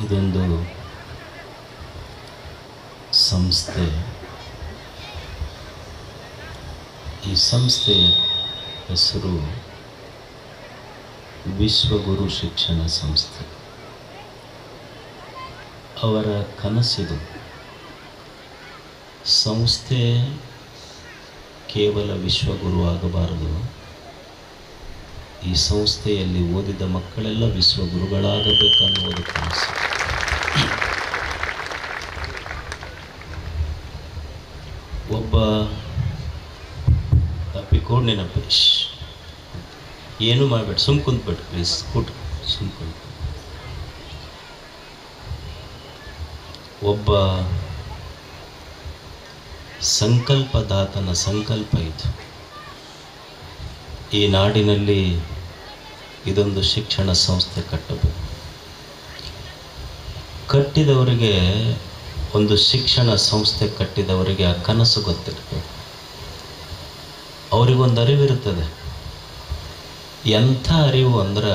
ಇದೊಂದು ಸಂಸ್ಥೆ. ಈ ಸಂಸ್ಥೆಯ ಹೆಸರು ವಿಶ್ವಗುರು ಶಿಕ್ಷಣ ಸಂಸ್ಥೆ. ಅವರ ಕನಸಿದು ಸಂಸ್ಥೆ ಕೇವಲ ವಿಶ್ವಗುರು ಆಗಬಾರದು, ಈ ಸಂಸ್ಥೆಯಲ್ಲಿ ಓದಿದ ಮಕ್ಕಳೆಲ್ಲ ವಿಶ್ವಗುರುಗಳಾಗಬೇಕನ್ನುವುದು ಕನಸು. ಒಬ್ಬ ತಪ್ಪಿಕೊಂಡು ನೆನಪು ಏನು ಮಾಡಬೇಡ, ಸುಮ್ ಕುಂತ್ಬಿಟ್ಟು ಪ್ಲೀಸ್, ಕೂಟ್ ಸುಮ್ ಕುಂತು. ಒಬ್ಬ ಸಂಕಲ್ಪದಾತನ ಸಂಕಲ್ಪ ಇದು. ಈ ನಾಡಿನಲ್ಲಿ ಇದೊಂದು ಶಿಕ್ಷಣ ಸಂಸ್ಥೆ ಕಟ್ಟಬೇಕು. ಕಟ್ಟಿದವರಿಗೆ, ಒಂದು ಶಿಕ್ಷಣ ಸಂಸ್ಥೆ ಕಟ್ಟಿದವರಿಗೆ ಆ ಕನಸು ಗೊತ್ತಿರ್ತದೆ, ಅವರಿಗೊಂದು ಅರಿವಿರ್ತದೆ. ಎಂಥ ಅರಿವು ಅಂದ್ರೆ,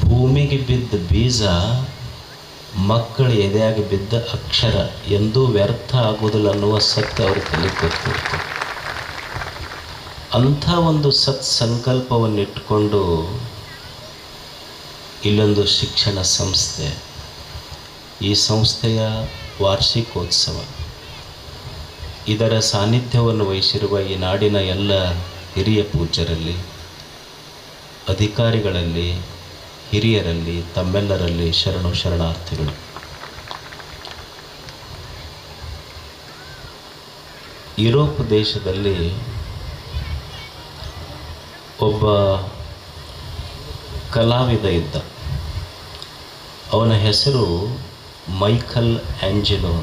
ಭೂಮಿಗೆ ಬಿದ್ದ ಬೀಜ ಮಕ್ಕಳ ಎದೆಯಾಗಿ ಬಿದ್ದ ಅಕ್ಷರ ಎಂದೂ ವ್ಯರ್ಥ ಆಗುವುದಿಲ್ಲ ಅನ್ನುವ ಸತ್ಯ ಅವ್ರಿಗೆ ತಲೆಗೆ ಗೊತ್ತಿರ್ತದೆ. ಅಂಥ ಒಂದು ಸಂಕಲ್ಪವನ್ನಿಟ್ಟುಕೊಂಡು ಇಲ್ಲೊಂದು ಶಿಕ್ಷಣ ಸಂಸ್ಥೆ, ಈ ಸಂಸ್ಥೆಯ ವಾರ್ಷಿಕೋತ್ಸವ, ಇದರ ಸಾನ್ನಿಧ್ಯವನ್ನು ವಹಿಸಿರುವ ಈ ನಾಡಿನ ಎಲ್ಲ ಹಿರಿಯ ಪೂಜ್ಯರಲ್ಲಿ, ಅಧಿಕಾರಿಗಳಲ್ಲಿ, ಹಿರಿಯರಲ್ಲಿ, ತಮ್ಮೆಲ್ಲರಲ್ಲಿ ಶರಣು ಶರಣಾರ್ಥಿಗಳು. ಯುರೋಪ್ ದೇಶದಲ್ಲಿ ಒಬ್ಬ ಕಲಾವಿದ ಇದ್ದ. ಅವನ ಹೆಸರು ಮೈಕಲ್ ಆಂಜೆಲೋ.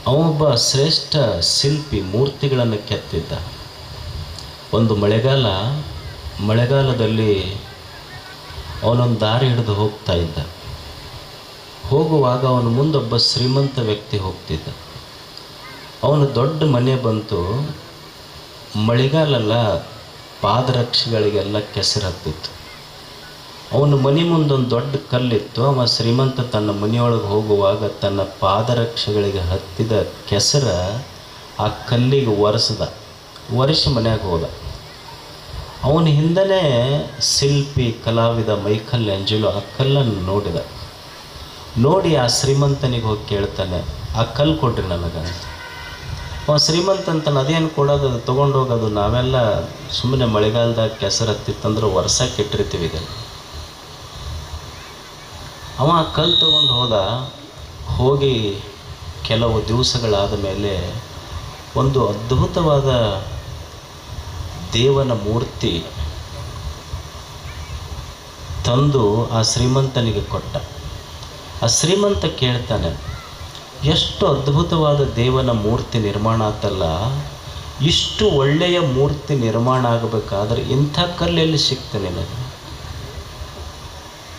ಅವನೊಬ್ಬ ಶ್ರೇಷ್ಠ ಶಿಲ್ಪಿ, ಮೂರ್ತಿಗಳನ್ನು ಕೆತ್ತಿದ್ದ. ಒಂದು ಮಳೆಗಾಲದಲ್ಲಿ ಅವನೊಂದು ದಾರಿ ಹಿಡಿದು ಹೋಗ್ತಾ ಇದ್ದ. ಹೋಗುವಾಗ ಅವನ ಮುಂದೊಬ್ಬ ಶ್ರೀಮಂತ ವ್ಯಕ್ತಿ ಹೋಗ್ತಿದ್ದ. ಅವನು ದೊಡ್ಡ ಮನೆ ಬಂತು. ಮಳೆಗಾಲೆಲ್ಲ ಪಾದರಕ್ಷೆಗಳಿಗೆಲ್ಲ ಕೆಸರು ಹತ್ತಿತ್ತು. ಅವನ ಮನೆ ಮುಂದೊಂದು ದೊಡ್ಡ ಕಲ್ಲಿತ್ತು. ಅವ ಶ್ರೀಮಂತ ತನ್ನ ಮನೆಯೊಳಗೆ ಹೋಗುವಾಗ ತನ್ನ ಪಾದರಕ್ಷೆಗಳಿಗೆ ಹತ್ತಿದ ಕೆಸರ ಆ ಕಲ್ಲಿಗೆ ಒರೆಸಿ ಮನೆಯಾಗ ಹೋದ. ಅವನ ಹಿಂದನೇ ಶಿಲ್ಪಿ ಕಲಾವಿದ ಮೈಕಲ್ ಆಂಜೆಲೋ ಆ ಕಲ್ಲನ್ನು ನೋಡಿ ಆ ಶ್ರೀಮಂತನಿಗೆ ಹೋಗಿ ಕೇಳ್ತಾನೆ, ಆ ಕಲ್ಲು ಕೊಡ್ರಿ ನನಗಂತ. ಅವ ಶ್ರೀಮಂತ ಅಂತಾನೆ, ಅದೇನು ಕೊಡೋದು, ಅದು ತೊಗೊಂಡೋಗೋದು, ನಾವೆಲ್ಲ ಸುಮ್ಮನೆ ಮಳೆಗಾಲದಾಗ ಕೆಸರು ಹತ್ತಿತ್ತಂದ್ರೆ ವರ್ಷಕ್ಕೆ ಇಟ್ಟಿರ್ತೀವಿ ಇದನ್ನು. ಅವ ಆ ಕಲ್ಲು ತೊಗೊಂಡು ಹೋಗಿ ಕೆಲವು ದಿವಸಗಳಾದ ಮೇಲೆ ಒಂದು ಅದ್ಭುತವಾದ ದೇವನ ಮೂರ್ತಿ ತಂದು ಆ ಶ್ರೀಮಂತನಿಗೆ ಕೊಟ್ಟ. ಆ ಶ್ರೀಮಂತ ಕೇಳ್ತಾನೆ, ಎಷ್ಟು ಅದ್ಭುತವಾದ ದೇವನ ಮೂರ್ತಿ ನಿರ್ಮಾಣ ಆತಲ್ಲ, ಇಷ್ಟು ಒಳ್ಳೆಯ ಮೂರ್ತಿ ನಿರ್ಮಾಣ ಆಗಬೇಕಾದ್ರೆ ಇಂಥ ಕಲ್ಲೆಲ್ಲಿ ಸಿಕ್ತು ನಿನಗೆ?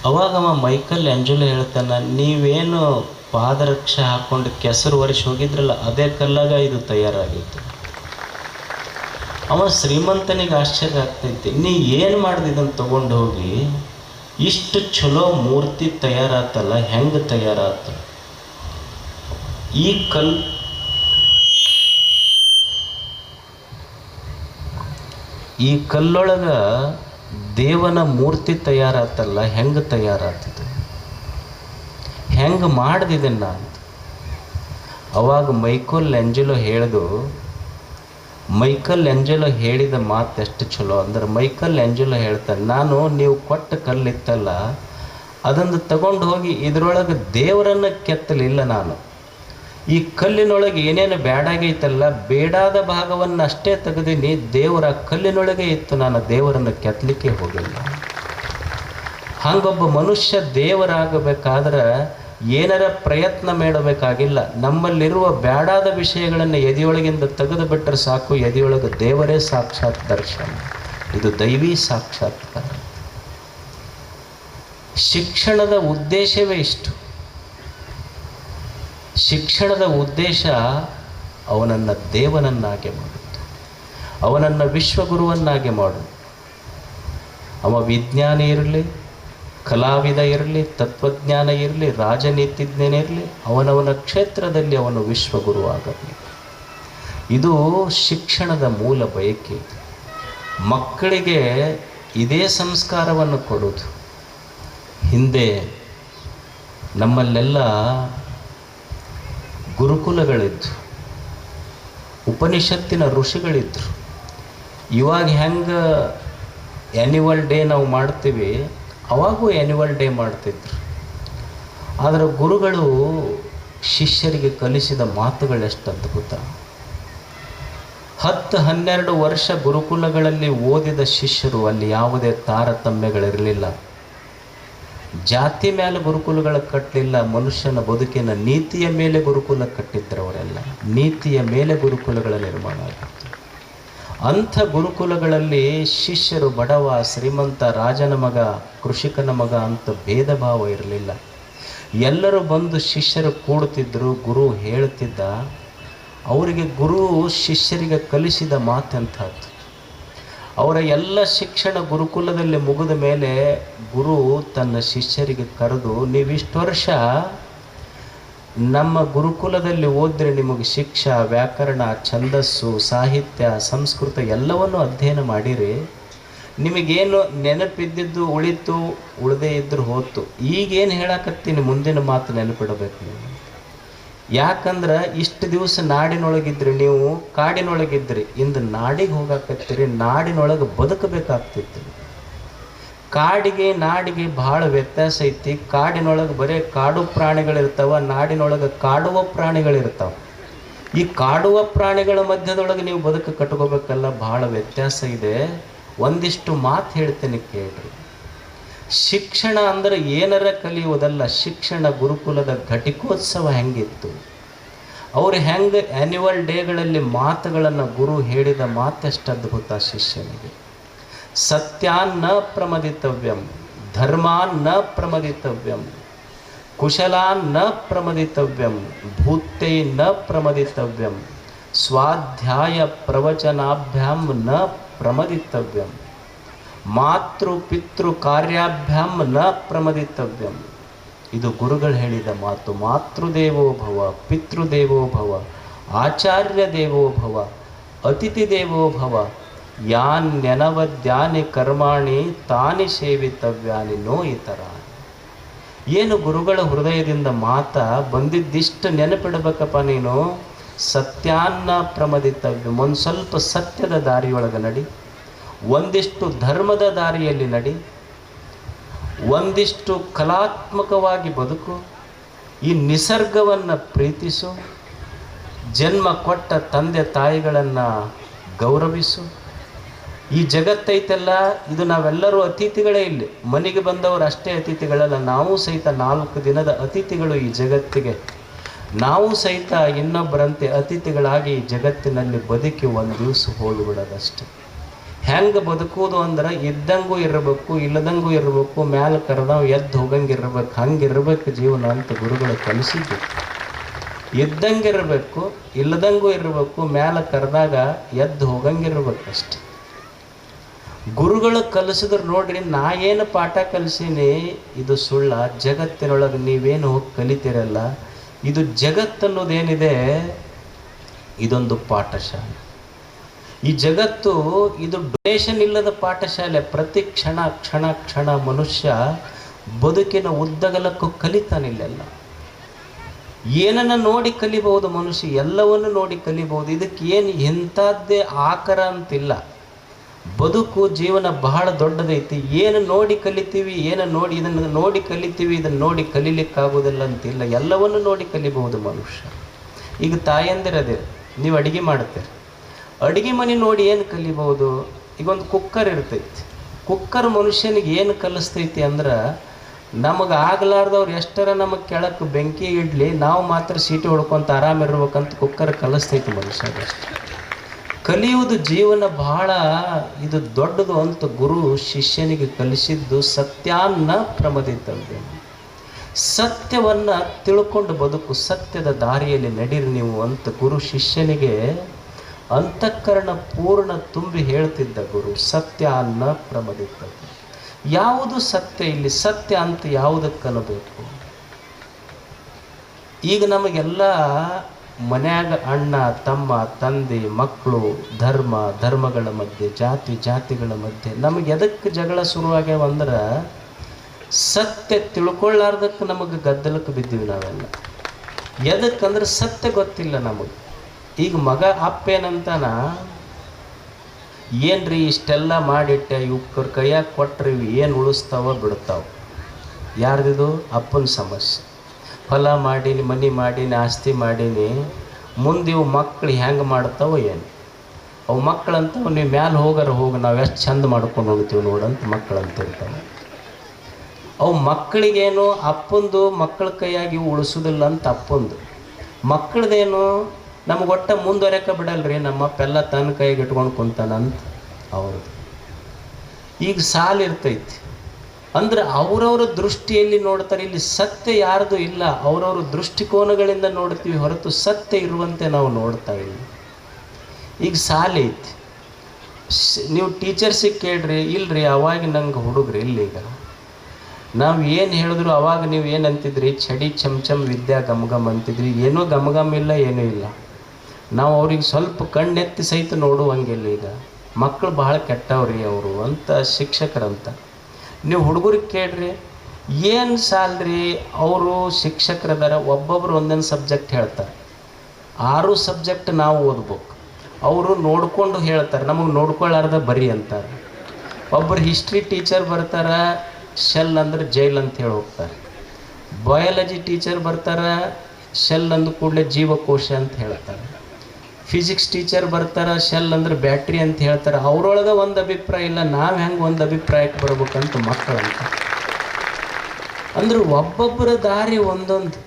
ಅವಾಗ ಮೈಕಲ್ ಆಂಜೆಲೋ ಹೇಳ್ತಾನೆ, ನೀವೇನು ಪಾದರಕ್ಷೆ ಹಾಕ್ಕೊಂಡು ಕೆಸರು ಒರೆಸಿ ಹೋಗಿದ್ರಲ್ಲ, ಅದೇ ಕಲ್ಲಾಗ ಇದು ತಯಾರಾಗಿತ್ತು. ಅವ ಶ್ರೀಮಂತನಿಗೆ ಆಶ್ಚರ್ಯ ಆಗ್ತೈತಿ, ನೀ ಏನು ಮಾಡಿದೆ ಇದನ್ನು ತೊಗೊಂಡು ಹೋಗಿ ಇಷ್ಟು ಚಲೋ ಮೂರ್ತಿ ತಯಾರಾತಲ್ಲ, ಹೆಂಗೆ ತಯಾರಾತ? ಈ ಕಲ್ಲೊಳಗ ದೇವನ ಮೂರ್ತಿ ತಯಾರಾತಲ್ಲ, ಹೆಂಗೆ ತಯಾರಾತದ? ಹೆಂಗೆ ಮಾಡ್ದಿದನ್ನ ಅಂತ. ಅವಾಗ ಮೈಕಲ್ ಆಂಜೆಲೋ ಹೇಳಿದ ಮಾತು ಎಷ್ಟು ಚಲೋ ಅಂದ್ರೆ, ಮೈಕಲ್ ಆಂಜೆಲೋ ಹೇಳ್ತಾನೆ, ನೀವು ಕೊಟ್ಟ ಕಲ್ಲಿತ್ತಲ್ಲ, ಅದನ್ನು ತಗೊಂಡು ಹೋಗಿ ಇದರೊಳಗೆ ದೇವರನ್ನು ಕೆತ್ತಲಿಲ್ಲ ನಾನು. ಈ ಕಲ್ಲಿನೊಳಗೆ ಏನೇನು ಬೇಡಾಗೈತಲ್ಲ, ಬೇಡಾದ ಭಾಗವನ್ನು ಅಷ್ಟೇ ತೆಗೆದೀನಿ, ದೇವರ ಕಲ್ಲಿನೊಳಗೆ ಇತ್ತು, ನಾನು ದೇವರನ್ನು ಕೆತ್ತಲಿಕ್ಕೆ ಹೋಗಿಲ್ಲ. ಹಾಗೊಬ್ಬ ಮನುಷ್ಯ ದೇವರಾಗಬೇಕಾದ್ರೆ ಏನಾರ ಪ್ರಯತ್ನ ಮಾಡಬೇಕಾಗಿಲ್ಲ. ನಮ್ಮಲ್ಲಿರುವ ಬೇಡಾದ ವಿಷಯಗಳನ್ನು ಎದೆಯೊಳಗಿಂದ ತೆಗೆದು ಬಿಟ್ಟರೆ ಸಾಕು, ಎದೆಯೊಳಗೆ ದೇವರೇ ಸಾಕ್ಷಾತ್ ದರ್ಶನ. ಇದು ದೈವಿ ಸಾಕ್ಷಾತ್ಕಾರ. ಶಿಕ್ಷಣದ ಉದ್ದೇಶವೇ ಇಷ್ಟು. ಶಿಕ್ಷಣದ ಉದ್ದೇಶ ಅವನನ್ನು ದೇವನನ್ನಾಗಿ ಮಾಡುವುದು, ಅವನನ್ನು ವಿಶ್ವಗುರುವನ್ನಾಗಿ ಮಾಡುವುದು. ಅವ ವಿಜ್ಞಾನಿ ಇರಲಿ, ಕಲಾವಿದ ಇರಲಿ, ತತ್ವಜ್ಞಾನ ಇರಲಿ, ರಾಜನೀತಿಜ್ಞಾನ ಇರಲಿ, ಅವನವನ ಕ್ಷೇತ್ರದಲ್ಲಿ ಅವನು ವಿಶ್ವಗುರು ಆಗಬೇಕು. ಇದು ಶಿಕ್ಷಣದ ಮೂಲ ಬಯಕೆ. ಮಕ್ಕಳಿಗೆ ಇದೇ ಸಂಸ್ಕಾರವನ್ನು ಕೊಡೋದು. ಹಿಂದೆ ನಮ್ಮಲ್ಲೆಲ್ಲ ಗುರುಕುಲಗಳಿದ್ದು, ಉಪನಿಷತ್ತಿನ ಋಷಿಗಳಿದ್ದರು. ಇವಾಗ ಹೆಂಗೆ ಆ್ಯನ್ಯುವಲ್ ಡೇ ನಾವು ಮಾಡ್ತೀವಿ, ಅವಾಗೂ ಆ್ಯನ್ಯುವಲ್ ಡೇ ಮಾಡ್ತಿದ್ರು. ಆದರೆ ಗುರುಗಳು ಶಿಷ್ಯರಿಗೆ ಕಲಿಸಿದ ಮಾತುಗಳೆಷ್ಟು ಅದ್ಭುತ. 10-12 ವರ್ಷ ಗುರುಕುಲಗಳಲ್ಲಿ ಓದಿದ ಶಿಷ್ಯರು, ಅಲ್ಲಿ ಯಾವುದೇ ತಾರತಮ್ಯಗಳಿರಲಿಲ್ಲ. ಜಾತಿ ಮೇಲೆ ಗುರುಕುಲಗಳ ಕಟ್ಟಲಿಲ್ಲ, ಮನುಷ್ಯನ ಬದುಕಿನ ನೀತಿಯ ಮೇಲೆ ಗುರುಕುಲ ಕಟ್ಟಿದ್ರು. ಅವರೆಲ್ಲ ನೀತಿಯ ಮೇಲೆ ಗುರುಕುಲಗಳ ನಿರ್ಮಾಣ ಆಗಿತ್ತು. ಅಂಥ ಗುರುಕುಲಗಳಲ್ಲಿ ಶಿಷ್ಯರು ಬಡವ, ಶ್ರೀಮಂತ, ರಾಜನ ಮಗ, ಕೃಷಿಕನ ಮಗ ಅಂತ ಭೇದ ಭಾವ ಇರಲಿಲ್ಲ. ಎಲ್ಲರೂ ಬಂದು ಶಿಷ್ಯರು ಕೂಡುತ್ತಿದ್ದರು. ಗುರು ಹೇಳ್ತಿದ್ದ. ಅವರಿಗೆ ಗುರು ಶಿಷ್ಯರಿಗೆ ಕಲಿಸಿದ ಮಾತೆಂಥದ್ದು. ಅವರ ಎಲ್ಲ ಶಿಕ್ಷಣ ಗುರುಕುಲದಲ್ಲಿ ಮುಗಿದ ಮೇಲೆ ಗುರು ತನ್ನ ಶಿಷ್ಯರಿಗೆ ಕರೆದು, ನೀವಿಷ್ಟು ವರ್ಷ ನಮ್ಮ ಗುರುಕುಲದಲ್ಲಿ ಓದಿದ್ರೆ ನಿಮಗೆ ಶಿಕ್ಷಾ, ವ್ಯಾಕರಣ, ಛಂದಸ್ಸು, ಸಾಹಿತ್ಯ, ಸಂಸ್ಕೃತ ಎಲ್ಲವನ್ನೂ ಅಧ್ಯಯನ ಮಾಡಿರಿ. ನಿಮಗೇನು ನೆನಪಿದ್ದಿದ್ದು ಉಳಿತು, ಉಳದೇ ಇದ್ದರೂ ಹೋತು. ಈಗೇನು ಹೇಳಕತ್ತೀನಿ ಮುಂದಿನ ಮಾತು ನೆನಪಿಡಬೇಕು ನೀವು. ಯಾಕಂದ್ರೆ ಇಷ್ಟು ದಿವಸ ನಾಡಿನೊಳಗಿದ್ರಿ, ನೀವು ಕಾಡಿನೊಳಗಿದ್ರಿ. ಇಂದು ನಾಡಿಗೆ ಹೋಗಾಕತ್ತೀರಿ, ನಾಡಿನೊಳಗೆ ಬದುಕಬೇಕಾಗ್ತಿತ್ತು. ಕಾಡಿಗೆ ನಾಡಿಗೆ ಭಾಳ ವ್ಯತ್ಯಾಸ ಐತಿ. ಕಾಡಿನೊಳಗೆ ಬರೀ ಕಾಡು ಪ್ರಾಣಿಗಳಿರ್ತಾವ, ನಾಡಿನೊಳಗೆ ಕಾಡುವ ಪ್ರಾಣಿಗಳಿರ್ತಾವ. ಈ ಕಾಡುವ ಪ್ರಾಣಿಗಳ ಮಧ್ಯದೊಳಗೆ ನೀವು ಬದುಕು ಕಟ್ಕೋಬೇಕಲ್ಲ, ಭಾಳ ವ್ಯತ್ಯಾಸ ಇದೆ. ಒಂದಿಷ್ಟು ಮಾತು ಹೇಳ್ತೇನೆ ಕೇಳ್ರಿ. ಶಿಕ್ಷಣ ಅಂದರೆ ಏನರ ಕಲಿಯುವುದಲ್ಲ. ಶಿಕ್ಷಣ ಗುರುಕುಲದ ಘಟಿಕೋತ್ಸವ ಹೆಂಗಿತ್ತು, ಅವರು ಹೆಂಗೆ ಆ್ಯನ್ಯುವಲ್ ಡೇಗಳಲ್ಲಿ ಮಾತುಗಳನ್ನು ಗುರು ಹೇಳಿದ ಮಾತೆಷ್ಟು ಅದ್ಭುತ. ಶಿಷ್ಯನಿಗೆ ಸತ್ಯಾನ್ನ ಪ್ರಮದಿತವ್ಯಂ, ಧರ್ಮಾನ್ನ ಪ್ರಮದಿತವ್ಯಂ, ಕುಶಲಾನ್ನ ಪ್ರಮದಿತವ್ಯಂ, ಭೂತೈ ನ ಪ್ರಮದಿತವ್ಯಂ, ಸ್ವಾಧ್ಯಾಯ ಪ್ರವಚನಾಭ್ಯಾಂ ನ ಪ್ರಮದಿತವ್ಯಂ, ಮಾತೃ ಪಿತೃ ಕಾರ್ಯಾಭ್ಯಾಂ ನ ಪ್ರಮದಿತವ್ಯಂ. ಇದು ಗುರುಗಳು ಹೇಳಿದ ಮಾತು. ಮಾತೃದೇವೋ ಭವ, ಪಿತೃದೇವೋ ಭವ, ಆಚಾರ್ಯ ದೇವೋ ಭವ, ಅತಿಥಿ ದೇವೋ ಭವ, ಯಾನ್ಯನವದ್ಯಾನಿ ಕರ್ಮಾಣಿ ತಾನಿ ಸೇವಿತವ್ಯಾನಿ ನೋ ಇತರ. ಏನು ಗುರುಗಳ ಹೃದಯದಿಂದ ಮಾತ ಬಂದಿದ್ದಿಷ್ಟು ನೆನಪಿಡಬೇಕಪ್ಪ ನೀನು. ಸತ್ಯಾನ್ನ ಪ್ರಮದಿತವ್ಯಂ, ಒಂದು ಸ್ವಲ್ಪ ಸತ್ಯದ ದಾರಿಯೊಳಗೆ ನಡಿ, ಒಂದಿಷ್ಟು ಧರ್ಮದ ದಾರಿಯಲ್ಲಿ ನಡಿ, ಒಂದಿಷ್ಟು ಕಲಾತ್ಮಕವಾಗಿ ಬದುಕು, ಈ ನಿಸರ್ಗವನ್ನು ಪ್ರೀತಿಸು, ಜನ್ಮ ಕೊಟ್ಟ ತಂದೆ ತಾಯಿಗಳನ್ನು ಗೌರವಿಸು. ಈ ಜಗತ್ತೈತೆಲ್ಲ ಇದು ನಾವೆಲ್ಲರೂ ಅತಿಥಿಗಳೇ. ಇಲ್ಲಿ ಮನೆಗೆ ಬಂದವರು ಅಷ್ಟೇ ಅತಿಥಿಗಳಲ್ಲ, ನಾವು ಸಹಿತ 4 ದಿನದ ಅತಿಥಿಗಳು ಈ ಜಗತ್ತಿಗೆ. ನಾವು ಸಹಿತ ಇನ್ನೊಬ್ಬರಂತೆ ಅತಿಥಿಗಳಾಗಿ ಈ ಜಗತ್ತಿನಲ್ಲಿ ಬದುಕಿ ಒಂದು ದಿವಸ ಹೋಗಿಬಿಡೋದಷ್ಟೆ. ಹೆಂಗೆ ಬದುಕುವುದು ಅಂದ್ರೆ ಇದ್ದಂಗೂ ಇರಬೇಕು, ಇಲ್ಲದಂಗೂ ಇರಬೇಕು, ಮ್ಯಾಲೆ ಕರೆದವು ಎದ್ದು ಹೋಗಂಗಿರ್ಬೇಕು, ಹಂಗಿರ್ಬೇಕು ಜೀವನ ಅಂತ ಗುರುಗಳು ಕಲಿಸಿದ್ದು. ಇದ್ದಂಗಿರಬೇಕು, ಇಲ್ಲದಂಗೂ ಇರಬೇಕು, ಮ್ಯಾಲೆ ಕರೆದಾಗ ಎದ್ದು ಹೋಗಂಗಿರ್ಬೇಕಷ್ಟೆ. ಗುರುಗಳು ಕಲಿಸಿದ್ರು ನೋಡ್ರಿ. ನಾ ಏನು ಪಾಠ ಕಲಿಸೀನಿ ಇದು ಸುಳ್ಳ. ಜಗತ್ತಿನೊಳಗೆ ನೀವೇನು ಹೋಗಿ ಕಲಿತೀರಲ್ಲ, ಇದು ಜಗತ್ತನ್ನೋದೇನಿದೆ ಇದೊಂದು ಪಾಠಶಾಲೆ. ಈ ಜಗತ್ತು ಇದು ಡೊನೇಷನ್ ಇಲ್ಲದ ಪಾಠಶಾಲೆ. ಪ್ರತಿ ಕ್ಷಣ ಕ್ಷಣ ಕ್ಷಣ ಮನುಷ್ಯ ಬದುಕಿನ ಉದ್ದಗಲಕ್ಕೂ ಕಲಿತಾನಿಲ್ಲೆಲ್ಲ. ಏನನ್ನು ನೋಡಿ ಕಲಿಬಹುದು ಮನುಷ್ಯ, ಎಲ್ಲವನ್ನು ನೋಡಿ ಕಲಿಬಹುದು. ಇದಕ್ಕೆ ಏನು ಇಂಥದ್ದೇ ಆಕಾರ ಅಂತಿಲ್ಲ. ಬದುಕು ಜೀವನ ಬಹಳ ದೊಡ್ಡದೈತಿ. ಏನು ನೋಡಿ ಕಲಿತೀವಿ, ಇದನ್ನು ನೋಡಿ ಕಲಿತೀವಿ, ಇದನ್ನು ನೋಡಿ ಕಲೀಲಿಕ್ಕಾಗೋದಿಲ್ಲ ಅಂತಿಲ್ಲ. ಎಲ್ಲವನ್ನು ನೋಡಿ ಕಲಿಬಹುದು ಮನುಷ್ಯ. ಈಗ ತಾಯಂದಿರದೇ, ನೀವು ಅಡುಗೆ ಮಾಡ್ತೀರಿ, ಅಡುಗೆ ಮನೆ ನೋಡಿ ಏನು ಕಲಿಬಹುದು? ಈಗ ಒಂದು ಕುಕ್ಕರ್ ಇರ್ತೈತಿ. ಕುಕ್ಕರ್ ಮನುಷ್ಯನಿಗೆ ಏನು ಕಲಿಸ್ತೈತಿ ಅಂದ್ರೆ, ನಮಗೆ ಆಗಲಾರ್ದವ್ರು ಎಷ್ಟರ ನಮಗೆ ಕೆಳಕ್ಕೆ ಬೆಂಕಿ ಇಡಲಿ, ನಾವು ಮಾತ್ರ ಸೀಟಿ ಹೊಡ್ಕೊಂತ ಆರಾಮಿರ್ಬೇಕಂತ ಕುಕ್ಕರ್ ಕಲಿಸ್ತೈತಿ ಮನುಷ್ಯಗೆ. ಕಲಿಯುವುದು ಜೀವನ ಬಹಳ ಇದು ದೊಡ್ಡದು ಅಂತ ಗುರು ಶಿಷ್ಯನಿಗೆ ಕಲಿಸಿದ್ದು. ಸತ್ಯಾನ್ನ ಪ್ರಮದಿತವ್ಯ, ಸತ್ಯವನ್ನು ತಿಳ್ಕೊಂಡು ಬದುಕು, ಸತ್ಯದ ದಾರಿಯಲ್ಲಿ ನಡೀರಿ ನೀವು ಅಂತ ಗುರು ಶಿಷ್ಯನಿಗೆ ಅಂತಃಕರಣ ಪೂರ್ಣ ತುಂಬಿ ಹೇಳ್ತಿದ್ದ ಗುರು. ಸತ್ಯಾನ್ನ ಪ್ರಮದಿತವ್ಯ. ಯಾವುದು ಸತ್ಯ? ಇಲ್ಲಿ ಸತ್ಯ ಅಂತ ಯಾವುದಕ್ಕೆ ಅನ್ನಬೇಕು? ಈಗ ನಮಗೆಲ್ಲ ಮನ್ಯಾಗ ಅಣ್ಣ ತಮ್ಮ ತಂದೆ ಮಕ್ಕಳು ಧರ್ಮಗಳ ಮಧ್ಯೆ ಜಾತಿಗಳ ಮಧ್ಯೆ ನಮಗೆ ಎದಕ್ಕೆ ಜಗಳ ಶುರುವಾಗ್ಯಾವಂದ್ರೆ ಸತ್ಯ ತಿಳ್ಕೊಳ್ಳಾರ್ದಕ್ಕೆ ನಮಗೆ ಗದ್ದಲಕ್ಕೆ ಬಿದ್ದೀವಿ ನಾವೆಲ್ಲ. ಎದಕ್ಕಂದ್ರೆ ಸತ್ಯ ಗೊತ್ತಿಲ್ಲ ನಮಗೆ. ಈಗ ಮಗ ಅಪ್ಪೇನಂತಾನ, ಏನ್ರಿ ಇಷ್ಟೆಲ್ಲ ಮಾಡಿಟ್ಟೆ, ಇವ್ರ ಕೈಯಾಗ ಕೊಟ್ರೆ ಇವು ಏನು ಉಳಿಸ್ತಾವ ಬಿಡ್ತಾವ? ಯಾರ್ದಿದು? ಅಪ್ಪನ ಸಮಸ್ಯೆ. ಹೊಲ ಮಾಡೀನಿ, ಮನೆ ಮಾಡೀನಿ, ಆಸ್ತಿ ಮಾಡೀನಿ, ಮುಂದೆ ಇವು ಮಕ್ಕಳು ಹೆಂಗೆ ಮಾಡ್ತಾವೋ ಏನು? ಅವು ಮಕ್ಕಳಂತ ನೀವು ಮ್ಯಾಲೆ ಹೋಗಿ ನಾವು ಎಷ್ಟು ಚಂದ ಮಾಡ್ಕೊಂಡು ಹೋಗ್ತೀವಿ ನೋಡಂತ ಮಕ್ಕಳಂತ ಇರ್ತಾವೆ. ಅವು ಮಕ್ಕಳಿಗೇನು ಅಪ್ಪಂದು ಮಕ್ಕಳ ಕೈಯಾಗಿ ಉಳಿಸೋದಿಲ್ಲ ಅಂತ ಅಪ್ಪಂದು. ಮಕ್ಕಳದೇನು ನಮ್ಗೆ ಒಟ್ಟ ಮುಂದುವರೆಕ ಬಿಡಲ್ರಿ, ನಮ್ಮಪ್ಪ ಎಲ್ಲ ತನ್ನ ಕೈಗೆ ಇಟ್ಕೊಂಡು ಕುಂತಾನಂತ ಅವ್ರದ್ದು. ಈಗ ಸಾಲ ಇರ್ತೈತಿ ಅಂದ್ರೆ ಅವರವರ ದೃಷ್ಟಿಯಲ್ಲಿ ನೋಡ್ತಾರೆ. ಇಲ್ಲಿ ಸತ್ಯ ಯಾರ್ದು ಇಲ್ಲ, ಅವರವ್ರ ದೃಷ್ಟಿಕೋನಗಳಿಂದ ನೋಡ್ತೀವಿ ಹೊರತು ಸತ್ಯ ಇರುವಂತೆ ನಾವು ನೋಡ್ತಾ ಇಲ್ಲ. ಈಗ ಸಾಲ ಐತಿ, ನೀವು ಟೀಚರ್ಸಿಗೆ ಕೇಳ್ರಿ, ಇಲ್ರಿ ಅವಾಗ ನಂಗೆ ಹುಡುಗ್ರಿ ಇಲ್ಲೀಗ ನಾವು ಏನು ಹೇಳಿದ್ರು ಅವಾಗ ನೀವು ಏನು ಅಂತಿದ್ರಿ? ಚಡಿ ಚಮ್ ವಿದ್ಯಾ ಗಮಗಮ್ ಅಂತಿದ್ರಿ. ಏನೂ ಗಮಗಮ್ ಇಲ್ಲ, ಏನೂ ಇಲ್ಲ. ನಾವು ಅವ್ರಿಗೆ ಸ್ವಲ್ಪ ಕಣ್ಣೆತ್ತಿ ಸಹಿತ ನೋಡುವಂಗಿಲ್ಲ. ಈಗ ಮಕ್ಕಳು ಭಾಳ ಕೆಟ್ಟವ್ರಿ ಅವರು ಅಂತ ಶಿಕ್ಷಕರಂತ. ನೀವು ಹುಡುಗರಿಗೆ ಕೇಳ್ರಿ, ಏನು ಸಾಲ್ರಿ? ಅವರು ಶಿಕ್ಷಕರದಾರ, ಒಬ್ಬೊಬ್ರು ಒಂದೊಂದು ಸಬ್ಜೆಕ್ಟ್ ಹೇಳ್ತಾರೆ. 6 ಸಬ್ಜೆಕ್ಟ್ ನಾವು ಓದ್ಬೇಕು, ಅವರು ನೋಡ್ಕೊಂಡು ಹೇಳ್ತಾರೆ, ನಮಗೆ ನೋಡ್ಕೊಳ್ಳಾರ್ದ ಬರಿ ಅಂತಾರೆ. ಒಬ್ಬರು ಹಿಸ್ಟ್ರಿ ಟೀಚರ್ ಬರ್ತಾರೆ, ಶೆಲ್ ಅಂದ್ರೆ ಜೈಲ್ ಅಂತ ಹೇಳಿ ಹೋಗ್ತಾರೆ. ಬಯಾಲಜಿ ಟೀಚರ್ ಬರ್ತಾರೆ, ಶೆಲ್ ಅಂದ ಕೂಡಲೇ ಜೀವಕೋಶ ಅಂತ ಹೇಳ್ತಾರೆ. ಫಿಸಿಕ್ಸ್ ಟೀಚರ್ ಬರ್ತಾರೆ, ಶೆಲ್ ಅಂದ್ರೆ ಬ್ಯಾಟ್ರಿ ಅಂತ ಹೇಳ್ತಾರೆ. ಅವರೊಳಗೆ ಒಂದು ಅಭಿಪ್ರಾಯ ಇಲ್ಲ, ನಾವು ಹೆಂಗೆ ಒಂದು ಅಭಿಪ್ರಾಯಕ್ಕೆ ಬರ್ಬೇಕಂತ ಮಕ್ಕಳಂತ. ಅಂದ್ರೆ ಒಬ್ಬೊಬ್ಬರ ದಾರಿ ಒಂದೊಂದು.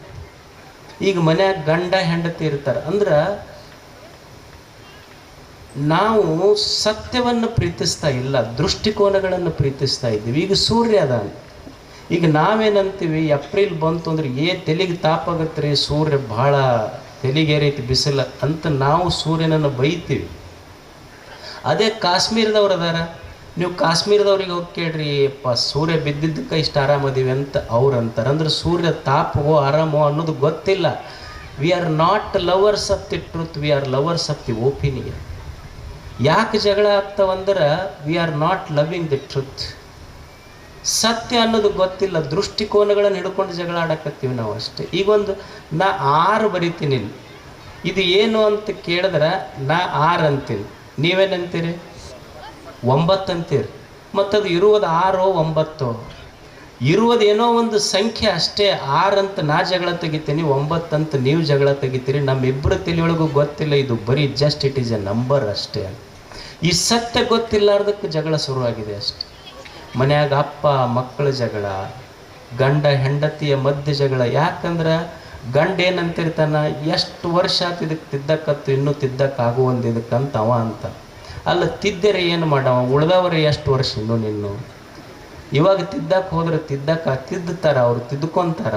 ಈಗ ಮನ್ಯಾಗ ಗಂಡ ಹೆಂಡತಿ ಇರ್ತಾರೆ ಅಂದ್ರೆ ನಾವು ಸತ್ಯವನ್ನು ಪ್ರೀತಿಸ್ತಾ ಇಲ್ಲ, ದೃಷ್ಟಿಕೋನಗಳನ್ನು ಪ್ರೀತಿಸ್ತಾ ಇದ್ದೀವಿ. ಈಗ ಸೂರ್ಯ ಅದ, ಈಗ ನಾವೇನಂತೀವಿ ಏಪ್ರಿಲ್ ಬಂತು ಅಂದ್ರೆ ತೆಲಿಗೆ ತಾಪಾಗತ್ತೆ ರೀ, ಸೂರ್ಯ ಭಾಳ ತೆಲಿಗೇರೈತಿ ಬಿಸಿಲ ಅಂತ ನಾವು ಸೂರ್ಯನನ್ನು ಬೈತೀವಿ. ಅದೇ ಕಾಶ್ಮೀರದವ್ರು ಅದಾರ, ನೀವು ಕಾಶ್ಮೀರದವ್ರಿಗೆ ಹೋಗಿ ಕೇಳ್ರಿ, ಸೂರ್ಯ ಬಿದ್ದಿದ್ದಕ್ಕೆ ಇಷ್ಟು ಆರಾಮದೀವಿ ಅಂತ ಅವ್ರು ಅಂತಾರೆ. ಅಂದ್ರೆ ಸೂರ್ಯ ತಾಪವೋ ಆರಾಮೋ ಅನ್ನೋದು ಗೊತ್ತಿಲ್ಲ. We are not lovers of the truth, we are lovers of the opinion. ಯಾಕೆ ಜಗಳ ಆಗ್ತಾವಂದ್ರೆ we are not loving the truth. ಸತ್ಯ ಅನ್ನೋದು ಗೊತ್ತಿಲ್ಲ, ದೃಷ್ಟಿಕೋನಗಳನ್ನು ಹಿಡ್ಕೊಂಡು ಜಗಳ ಆಡಕತ್ತೀವಿ ನಾವು ಅಷ್ಟೇ. ಈಗೊಂದು ನಾ 6 ಬರಿತೀನಿ ಇಲ್ಲಿ, ಇದು ಏನು ಅಂತ ಕೇಳಿದ್ರೆ ನಾ 6 ಅಂತೀನಿ, ನೀವೇನಂತೀರಿ? 9 ಅಂತೀರಿ. ಮತ್ತದು ಇರುವುದು 6 9 ಇರುವುದೇನೋ ಒಂದು ಸಂಖ್ಯೆ ಅಷ್ಟೇ. 6 ಅಂತ ನಾ ಜಗಳ ತೆಗಿತೀನಿ, 9 ಅಂತ ನೀವು ಜಗಳ ತೆಗಿತೀರಿ. ನಮ್ಮಿಬ್ಬರ ತಲೆಯೊಳಗೂ ಗೊತ್ತಿಲ್ಲ, ಇದು ಬರೀ just it is A number ಅಷ್ಟೇ. ಈ ಸತ್ಯ ಗೊತ್ತಿಲ್ಲಾರ್ದಕ್ಕೆ ಜಗಳ ಶುರುವಾಗಿದೆ ಅಷ್ಟೆ. ಮನ್ಯಾಗ ಅಪ್ಪ ಮಕ್ಕಳ ಜಗಳ, ಗಂಡ ಹೆಂಡತಿಯ ಮಧ್ಯೆ ಜಗಳ. ಯಾಕಂದ್ರೆ ಗಂಡ ಏನಂತಿರ್ತಾನ, ಎಷ್ಟು ವರ್ಷ ಆತು ಇದಕ್ಕೆ ತಿದ್ದಕ್ಕತ್ತು, ಇನ್ನೂ ತಿದ್ದಕ್ಕಾಗುವಂದು ಇದಕ್ಕಂತ ಅವ ಅಂತ. ಅಲ್ಲ, ತಿದ್ದರೆ ಏನು ಮಾಡವ, ಉಳ್ದವ್ರೆ ಎಷ್ಟು ವರ್ಷ ಇನ್ನೂ ನಿನ್ನು. ಇವಾಗ ತಿದ್ದಕ್ಕೆ ಹೋದ್ರೆ ತಿದ್ದುತ್ತಾರೆ, ಅವ್ರು ತಿದ್ದುಕೊಂತಾರ.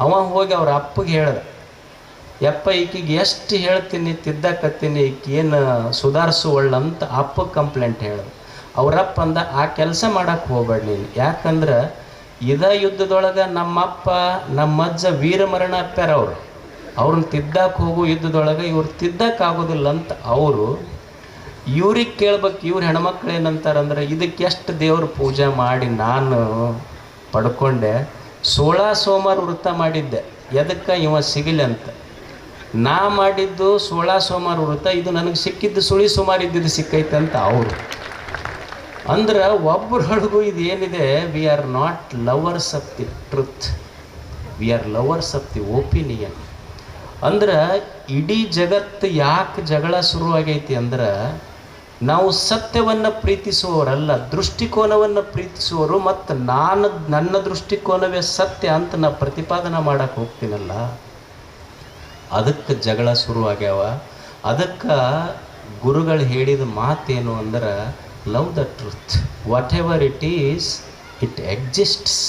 ಅವ ಹೋಗಿ ಅವ್ರ ಅಪ್ಪಗೆ ಹೇಳ್ದ, ಯಪ್ಪ ಈಕಿಗೆ ಎಷ್ಟು ಹೇಳ್ತೀನಿ ತಿದ್ದಕತ್ತೀನಿ, ಈಕೆ ಏನು ಸುಧಾರಿಸುವಳ್ಳಂತ ಅಪ್ಪಗೆ ಕಂಪ್ಲೇಂಟ್ ಹೇಳ್ದ. ಅವರಪ್ಪ ಅಂದ, ಆ ಕೆಲಸ ಮಾಡಕ್ಕೆ ಹೋಗ್ಬೇಡ ನೀನು. ಯಾಕಂದ್ರೆ ಯುದ್ಧದೊಳಗೆ ನಮ್ಮಪ್ಪ ನಮ್ಮಜ್ಜ ವೀರಮರಣ ಅಪ್ಪ್ಯಾರ. ಅವ್ರನ್ನ ತಿದ್ದಕ್ಕೆ ಹೋಗು ಯುದ್ಧದೊಳಗೆ, ಇವ್ರು ತಿದ್ದಕ್ಕಾಗೋದಿಲ್ಲ ಅಂತ ಅವರು ಇವ್ರಿಗೆ ಕೇಳ್ಬೇಕು. ಇವ್ರ ಹೆಣ್ಮಕ್ಳು ಏನಂತಾರಂದ್ರೆ, ಇದಕ್ಕೆ ಎಷ್ಟು ದೇವ್ರ ಪೂಜೆ ಮಾಡಿ ನಾನು ಪಡ್ಕೊಂಡೆ, 16 ಸೋಮವಾರ ವೃತ ಮಾಡಿದ್ದೆ, ಎದಕ್ಕೆ ಇವ ಸಿಗಲಿ ಅಂತ. ನಾ ಮಾಡಿದ್ದು 16 ಸೋಮವಾರ ವೃತ, ಇದು ನನಗೆ ಸಿಕ್ಕಿದ್ದು ಸುಳಿ ಸುಮಾರು ಇದ್ದಿದ್ದು ಸಿಕ್ಕೈತೆ ಅಂತ ಅವರು. ಅಂದ್ರೆ ಒಬ್ಬರೊಳಗೂ ಇದು ಏನಿದೆ, V are not lovers of the truth, V are lovers of the opinion. ಅಂದ್ರೆ ಇಡೀ ಜಗತ್ತು ಯಾಕೆ ಜಗಳ ಶುರುವಾಗೈತಿ ಅಂದ್ರೆ ನಾವು ಸತ್ಯವನ್ನು ಪ್ರೀತಿಸುವವರಲ್ಲ, ದೃಷ್ಟಿಕೋನವನ್ನು ಪ್ರೀತಿಸುವವರು. ಮತ್ತು ನನ್ನ ದೃಷ್ಟಿಕೋನವೇ ಸತ್ಯ ಅಂತ ನಾ ಪ್ರತಿಪಾದನೆ ಮಾಡಕ್ಕೆ ಹೋಗ್ತೀನಲ್ಲ, ಅದಕ್ಕೆ ಜಗಳ ಶುರುವಾಗ್ಯಾವ. ಅದಕ್ಕೆ ಗುರುಗಳು ಹೇಳಿದ ಮಾತೇನು ಅಂದ್ರೆ, love the truth, what ever it is it exists.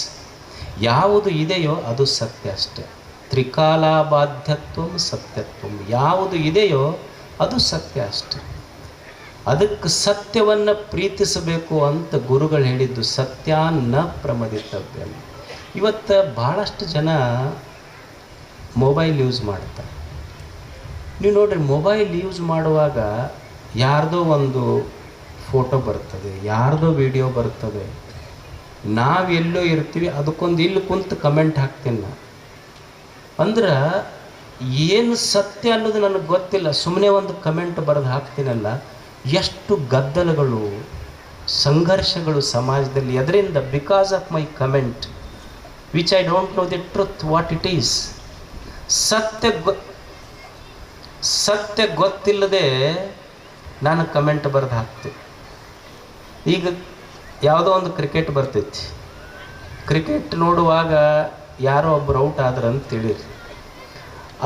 ಯಾವುದು ಇದೆಯೋ ಅದು ಸತ್ಯ ಅಷ್ಟೆ. ತ್ರಿಕಾಲಾಬಾಧ್ಯತ್ವ ಸತ್ಯತ್ವ, ಯಾವುದು ಇದೆಯೋ ಅದು ಸತ್ಯ ಅಷ್ಟೆ. ಅದಕ್ಕೆ ಸತ್ಯವನ್ನು ಪ್ರೀತಿಸಬೇಕು ಅಂತ ಗುರುಗಳು ಹೇಳಿದ್ದು, ಸತ್ಯ ನ ಪ್ರಮದಿತವ್ಯ. ಇವತ್ತು ಭಾಳಷ್ಟು ಜನ ಮೊಬೈಲ್ ಯೂಸ್ ಮಾಡ್ತಾರೆ. ನೀವು ನೋಡ್ರಿ, ಮೊಬೈಲ್ ಯೂಸ್ ಮಾಡುವಾಗ ಯಾರ್ದೋ ಒಂದು ಫೋಟೋ ಬರ್ತದೆ, ಯಾರ್ದೋ ವಿಡಿಯೋ ಬರ್ತದೆ, ನಾವೆಲ್ಲೋ ಇರ್ತೀವಿ, ಅದಕ್ಕೊಂದು ಇಲ್ಲಿ ಕುಂತು ಕಮೆಂಟ್ ಹಾಕ್ತೀನಿ ನಾನು. ಅಂದ್ರೆ ಏನು ಸತ್ಯ ಅನ್ನೋದು ನನಗೆ ಗೊತ್ತಿಲ್ಲ, ಸುಮ್ಮನೆ ಒಂದು ಕಮೆಂಟ್ ಬರೆದು ಹಾಕ್ತೀನಲ್ಲ. ಎಷ್ಟು ಗದ್ದಲಗಳು, ಸಂಘರ್ಷಗಳು ಸಮಾಜದಲ್ಲಿ ಅದರಿಂದ, because of my comment which I don't know the truth what it is. ಸತ್ಯ ಗೊತ್ತಿಲ್ಲದೆ ನಾನು ಕಮೆಂಟ್ ಬರೆದು ಹಾಕ್ತೀನಿ. ಈಗ ಯಾವುದೋ ಒಂದು ಕ್ರಿಕೆಟ್ ಬರ್ತೈತಿ, ಕ್ರಿಕೆಟ್ ನೋಡುವಾಗ ಯಾರೋ ಒಬ್ಬರು ಔಟ್ ಆದ್ರೆ ಅಂತ ತಿಳಿರಿ.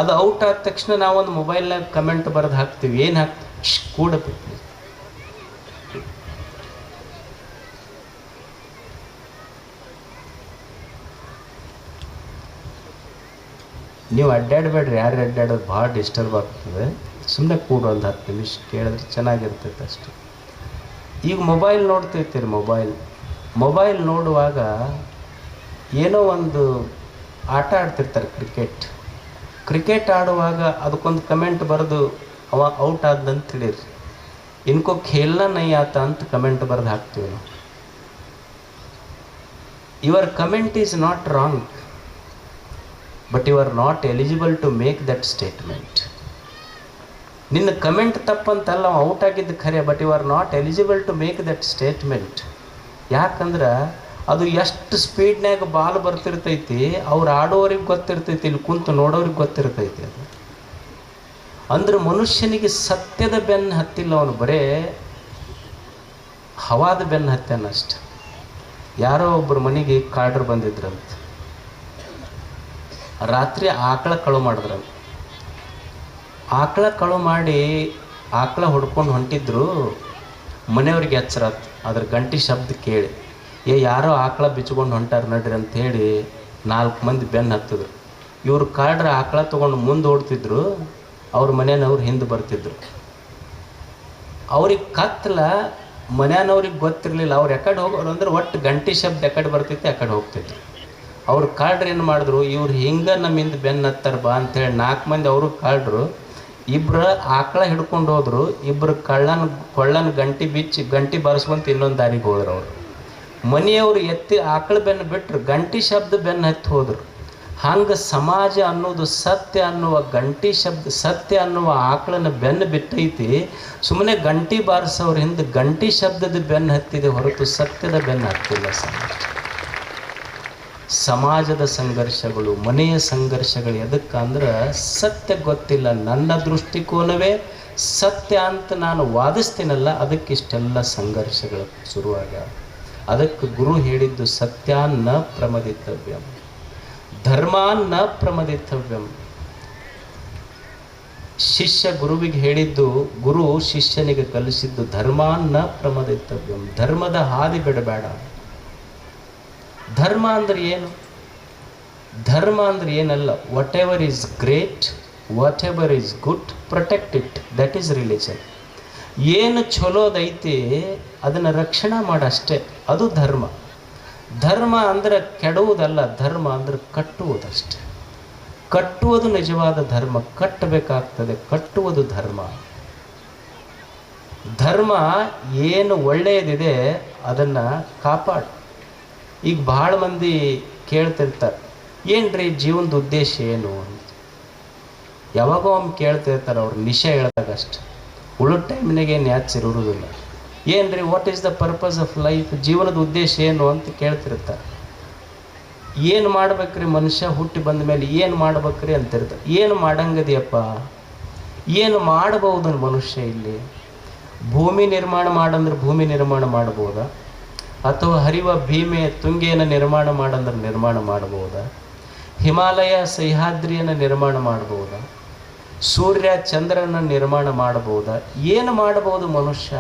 ಅದು ಔಟ್ ಆದ ತಕ್ಷಣ ನಾವೊಂದು ಮೊಬೈಲ್ನಾಗ ಕಮೆಂಟ್ ಬರೆದು ಹಾಕ್ತೀವಿ. ಏನು ಹಾಕ್ತೀವಿ? ಕೂಡಬೇಕು. ನೀವು ಅಡ್ಡಾಡಬೇಡ್ರಿ, ಯಾರು ಅಡ್ಡಾಡೋದು ಭಾಳ ಡಿಸ್ಟರ್ಬ್ ಆಗ್ತದೆ. ಸುಮ್ಮನೆ ಕೂಡು, ಒಂದು 10 ನಿಮಿಷ ಕೇಳಿದ್ರೆ ಚೆನ್ನಾಗಿರ್ತೈತೆ ಅಷ್ಟೆ. ಈಗ ಮೊಬೈಲ್ ನೋಡ್ತಿರ್ತೀರಿ, ಮೊಬೈಲ್ ನೋಡುವಾಗ ಏನೋ ಒಂದು ಆಟ ಆಡ್ತಿರ್ತಾರೆ, ಕ್ರಿಕೆಟ್ ಆಡುವಾಗ ಅದಕ್ಕೊಂದು ಕಮೆಂಟ್ ಬರೆದು ಅವ ಔಟ್ ಆದಂತ ತಿಳಿರಿ. ಇನ್ಕೋ ಖೇಲ್ನ ನೈ ಆತ ಅಂತ ಕಮೆಂಟ್ ಬರೆದು ಹಾಕ್ತೀವಿ ನಾವು. Your comment is not wrong, but you are not eligible to make that statement. ನಿನ್ನ ಕಮೆಂಟ್ ತಪ್ಪಂತಲ್ಲ, ಅವ ಔಟ್ ಆಗಿದ್ದು ಖರೆ, but you are not eligible to make that statement. ಯಾಕಂದ್ರೆ ಅದು ಎಷ್ಟು ಸ್ಪೀಡ್ನಾಗ ಬಾಲ್ ಬರ್ತಿರ್ತೈತಿ, ಅವ್ರು ಆಡೋರಿಗೆ ಗೊತ್ತಿರ್ತೈತಿ, ಇಲ್ಲಿ ಕುಂತು ನೋಡೋರಿಗೆ ಗೊತ್ತಿರ್ತೈತಿ. ಅದು ಅಂದ್ರೆ ಮನುಷ್ಯನಿಗೆ ಸತ್ಯದ ಬೆನ್ನು ಹತ್ತಿಲ್ಲ, ಅವನು ಬರೇ ಹವಾದ ಬೆನ್ನು ಹತ್ತಾನಷ್ಟೆ. ಯಾರೋ ಒಬ್ಬರು ಮನೆಗೆ ಕಾಡ್ರು ಬಂದಿದ್ರಂತ, ರಾತ್ರಿ ಆಕಳ ಕಳು ಮಾಡಿದ್ರಂತ. ಆಕಳ ಕಳು ಮಾಡಿ ಆಕಳ ಹೊಡ್ಕೊಂಡು ಹೊಂಟಿದ್ರು. ಮನೆಯವ್ರಿಗೆ ಎಚ್ಚರಾತು, ಅದ್ರ ಗಂಟೆ ಶಬ್ದ ಕೇಳಿ, ಯಾರೋ ಆಕಳ ಬಿಚ್ಕೊಂಡು ಹೊಂಟಾರ ನಡ್ರಿ ಅಂಥೇಳಿ 4 ಮಂದಿ ಬೆನ್ನು ಹತ್ತಿದ್ರು. ಇವರು ಕಾಡ್ರ ಆಕಳ ತೊಗೊಂಡು ಮುಂದೆ ಓಡ್ತಿದ್ರು, ಅವ್ರ ಮನೆಯವ್ರು ಹಿಂದೆ ಬರ್ತಿದ್ರು. ಅವ್ರಿಗೆ ಕತ್ತಲ, ಮನೆಯವ್ರಿಗೆ ಗೊತ್ತಿರಲಿಲ್ಲ. ಅವ್ರು ಎಕಡೆ ಹೋಗೋರು ಅಂದ್ರೆ ಒಟ್ಟು ಗಂಟೆ ಶಬ್ದ ಎಕಡೆ ಬರ್ತೈತಿ ಆ ಕಡೆ ಹೋಗ್ತಿದ್ರು. ಅವ್ರು ಕಾಡ್ರು ಏನು ಮಾಡಿದ್ರು, ಇವ್ರು ಹಿಂಗೆ ನಮ್ಮಿಂದ ಬೆನ್ನು ಹತ್ತಾರ ಬಾ ಅಂಥೇಳಿ 4 ಮಂದಿ ಅವರು ಕಾಡ್ರು. ಇಬ್ಬರು ಆಕಳ ಹಿಡ್ಕೊಂಡು ಹೋದ್ರು, ಇಬ್ಬರು ಕೊಳ್ಳನ ಗಂಟೆ ಬಿಚ್ಚಿ ಗಂಟೆ ಬಾರಿಸ್ಕೊಂತ ಇನ್ನೊಂದು ದಾರಿಗೆ ಹೋದ್ರು. ಅವರು ಮನೆಯವರು ಎತ್ತಿ ಆಕಳ ಬೆನ್ನು ಬಿಟ್ಟರು, ಗಂಟೆ ಶಬ್ದ ಬೆನ್ನು ಹತ್ತಿ ಹೋದರು. ಹಂಗೆ ಸಮಾಜ ಅನ್ನೋದು ಸತ್ಯ ಅನ್ನುವ ಗಂಟೆ ಶಬ್ದ, ಸತ್ಯ ಅನ್ನುವ ಆಕಳನ ಬೆನ್ನು ಬಿಟ್ಟೈತಿ. ಸುಮ್ಮನೆ ಗಂಟೆ ಬಾರಿಸೋರ ಹಿಂದೆ ಗಂಟೆ ಶಬ್ದದ ಬೆನ್ನು ಹತ್ತಿದೆ ಹೊರತು ಸತ್ಯದ ಬೆನ್ನು ಹತ್ತಿಲ್ಲ. ಸಮಾಜದ ಸಂಘರ್ಷಗಳು, ಮನೆಯ ಸಂಘರ್ಷಗಳು ಎದಕ್ಕಂದ್ರೆ ಸತ್ಯ ಗೊತ್ತಿಲ್ಲ. ನನ್ನ ದೃಷ್ಟಿಕೋನವೇ ಸತ್ಯ ಅಂತ ನಾನು ವಾದಿಸ್ತೀನಲ್ಲ, ಅದಕ್ಕಿಷ್ಟೆಲ್ಲ ಸಂಘರ್ಷಗಳು ಶುರುವಾಗ. ಅದಕ್ಕೆ ಗುರು ಹೇಳಿದ್ದು ಸತ್ಯಾನ್ನ ಪ್ರಮದಿತವ್ಯಂ, ಧರ್ಮಾನ್ನ ಪ್ರಮದಿತವ್ಯಂ. ಶಿಷ್ಯ ಗುರುವಿಗೆ ಹೇಳಿದ್ದು, ಗುರು ಶಿಷ್ಯನಿಗೆ ಕಲಿಸಿದ್ದು ಧರ್ಮಾನ್ನ ಪ್ರಮದಿತವ್ಯಂ, ಧರ್ಮದ ಹಾದಿ ಬಿಡಬೇಡ. ಧರ್ಮ ಅಂದ್ರೆ ಏನು? ಧರ್ಮ ಅಂದ್ರೆ ಏನಲ್ಲ, what ever is great, what ever is good, protect it, that is religion. ಏನು ಚಲೋದೈತಿ ಅದನ್ನು ರಕ್ಷಣೆ ಮಾಡಷ್ಟೇ, ಅದು ಧರ್ಮ. ಧರ್ಮ ಅಂದ್ರೆ ಕೆಡುವುದಲ್ಲ, ಧರ್ಮ ಅಂದ್ರೆ ಕಟ್ಟುವುದಷ್ಟೆ. ಕಟ್ಟುವುದು ನಿಜವಾದ ಧರ್ಮ, ಕಟ್ಟಬೇಕಾಗ್ತದೆ, ಕಟ್ಟುವುದು ಧರ್ಮ. ಧರ್ಮ ಏನು ಒಳ್ಳೆಯದಿದೆ ಅದನ್ನು ಕಾಪಾಡು. ಈಗ ಭಾಳ ಮಂದಿ ಕೇಳ್ತಿರ್ತಾರೆ, ಏನ್ರಿ ಜೀವನದ ಉದ್ದೇಶ ಏನು ಅಂತ. ಯಾವಾಗೋ ಒಮ್ಮೆ ಕೇಳ್ತಿರ್ತಾರೆ, ಅವ್ರು ನಿಶೆ ಹೇಳ್ದಾಗಷ್ಟು, ಉಳಿದ ಟೈಮ್ನಾಗ ಏನು ಯಾಚಿರುವುದಿಲ್ಲ. ಏನ್ರಿ what is the purpose of life, ಜೀವನದ ಉದ್ದೇಶ ಏನು ಅಂತ ಕೇಳ್ತಿರ್ತಾರೆ. ಏನು ಮಾಡ್ಬೇಕ್ರಿ ಮನುಷ್ಯ ಹುಟ್ಟಿ ಬಂದ ಮೇಲೆ ಏನು ಮಾಡ್ಬೇಕ್ರಿ ಅಂತಿರ್ತಾರೆ. ಏನು ಮಾಡಂಗದಿಯಪ್ಪ, ಏನು ಮಾಡಬಹುದು ಮನುಷ್ಯ ಇಲ್ಲಿ? ಭೂಮಿ ನಿರ್ಮಾಣ ಮಾಡಂದ್ರೆ ಭೂಮಿ ನಿರ್ಮಾಣ ಮಾಡ್ಬೋದಾ? ಅಥವಾ ಹರಿವ ಭೀಮೆ ತುಂಗೆಯನ್ನು ನಿರ್ಮಾಣ ಮಾಡಂದ್ರೆ ನಿರ್ಮಾಣ ಮಾಡ್ಬೋದಾ? ಹಿಮಾಲಯ ಸಹ್ಯಾದ್ರಿಯನ್ನು ನಿರ್ಮಾಣ ಮಾಡ್ಬೋದಾ? ಸೂರ್ಯ ಚಂದ್ರನ ನಿರ್ಮಾಣ ಮಾಡ್ಬೋದಾ? ಏನು ಮಾಡಬಹುದು ಮನುಷ್ಯ?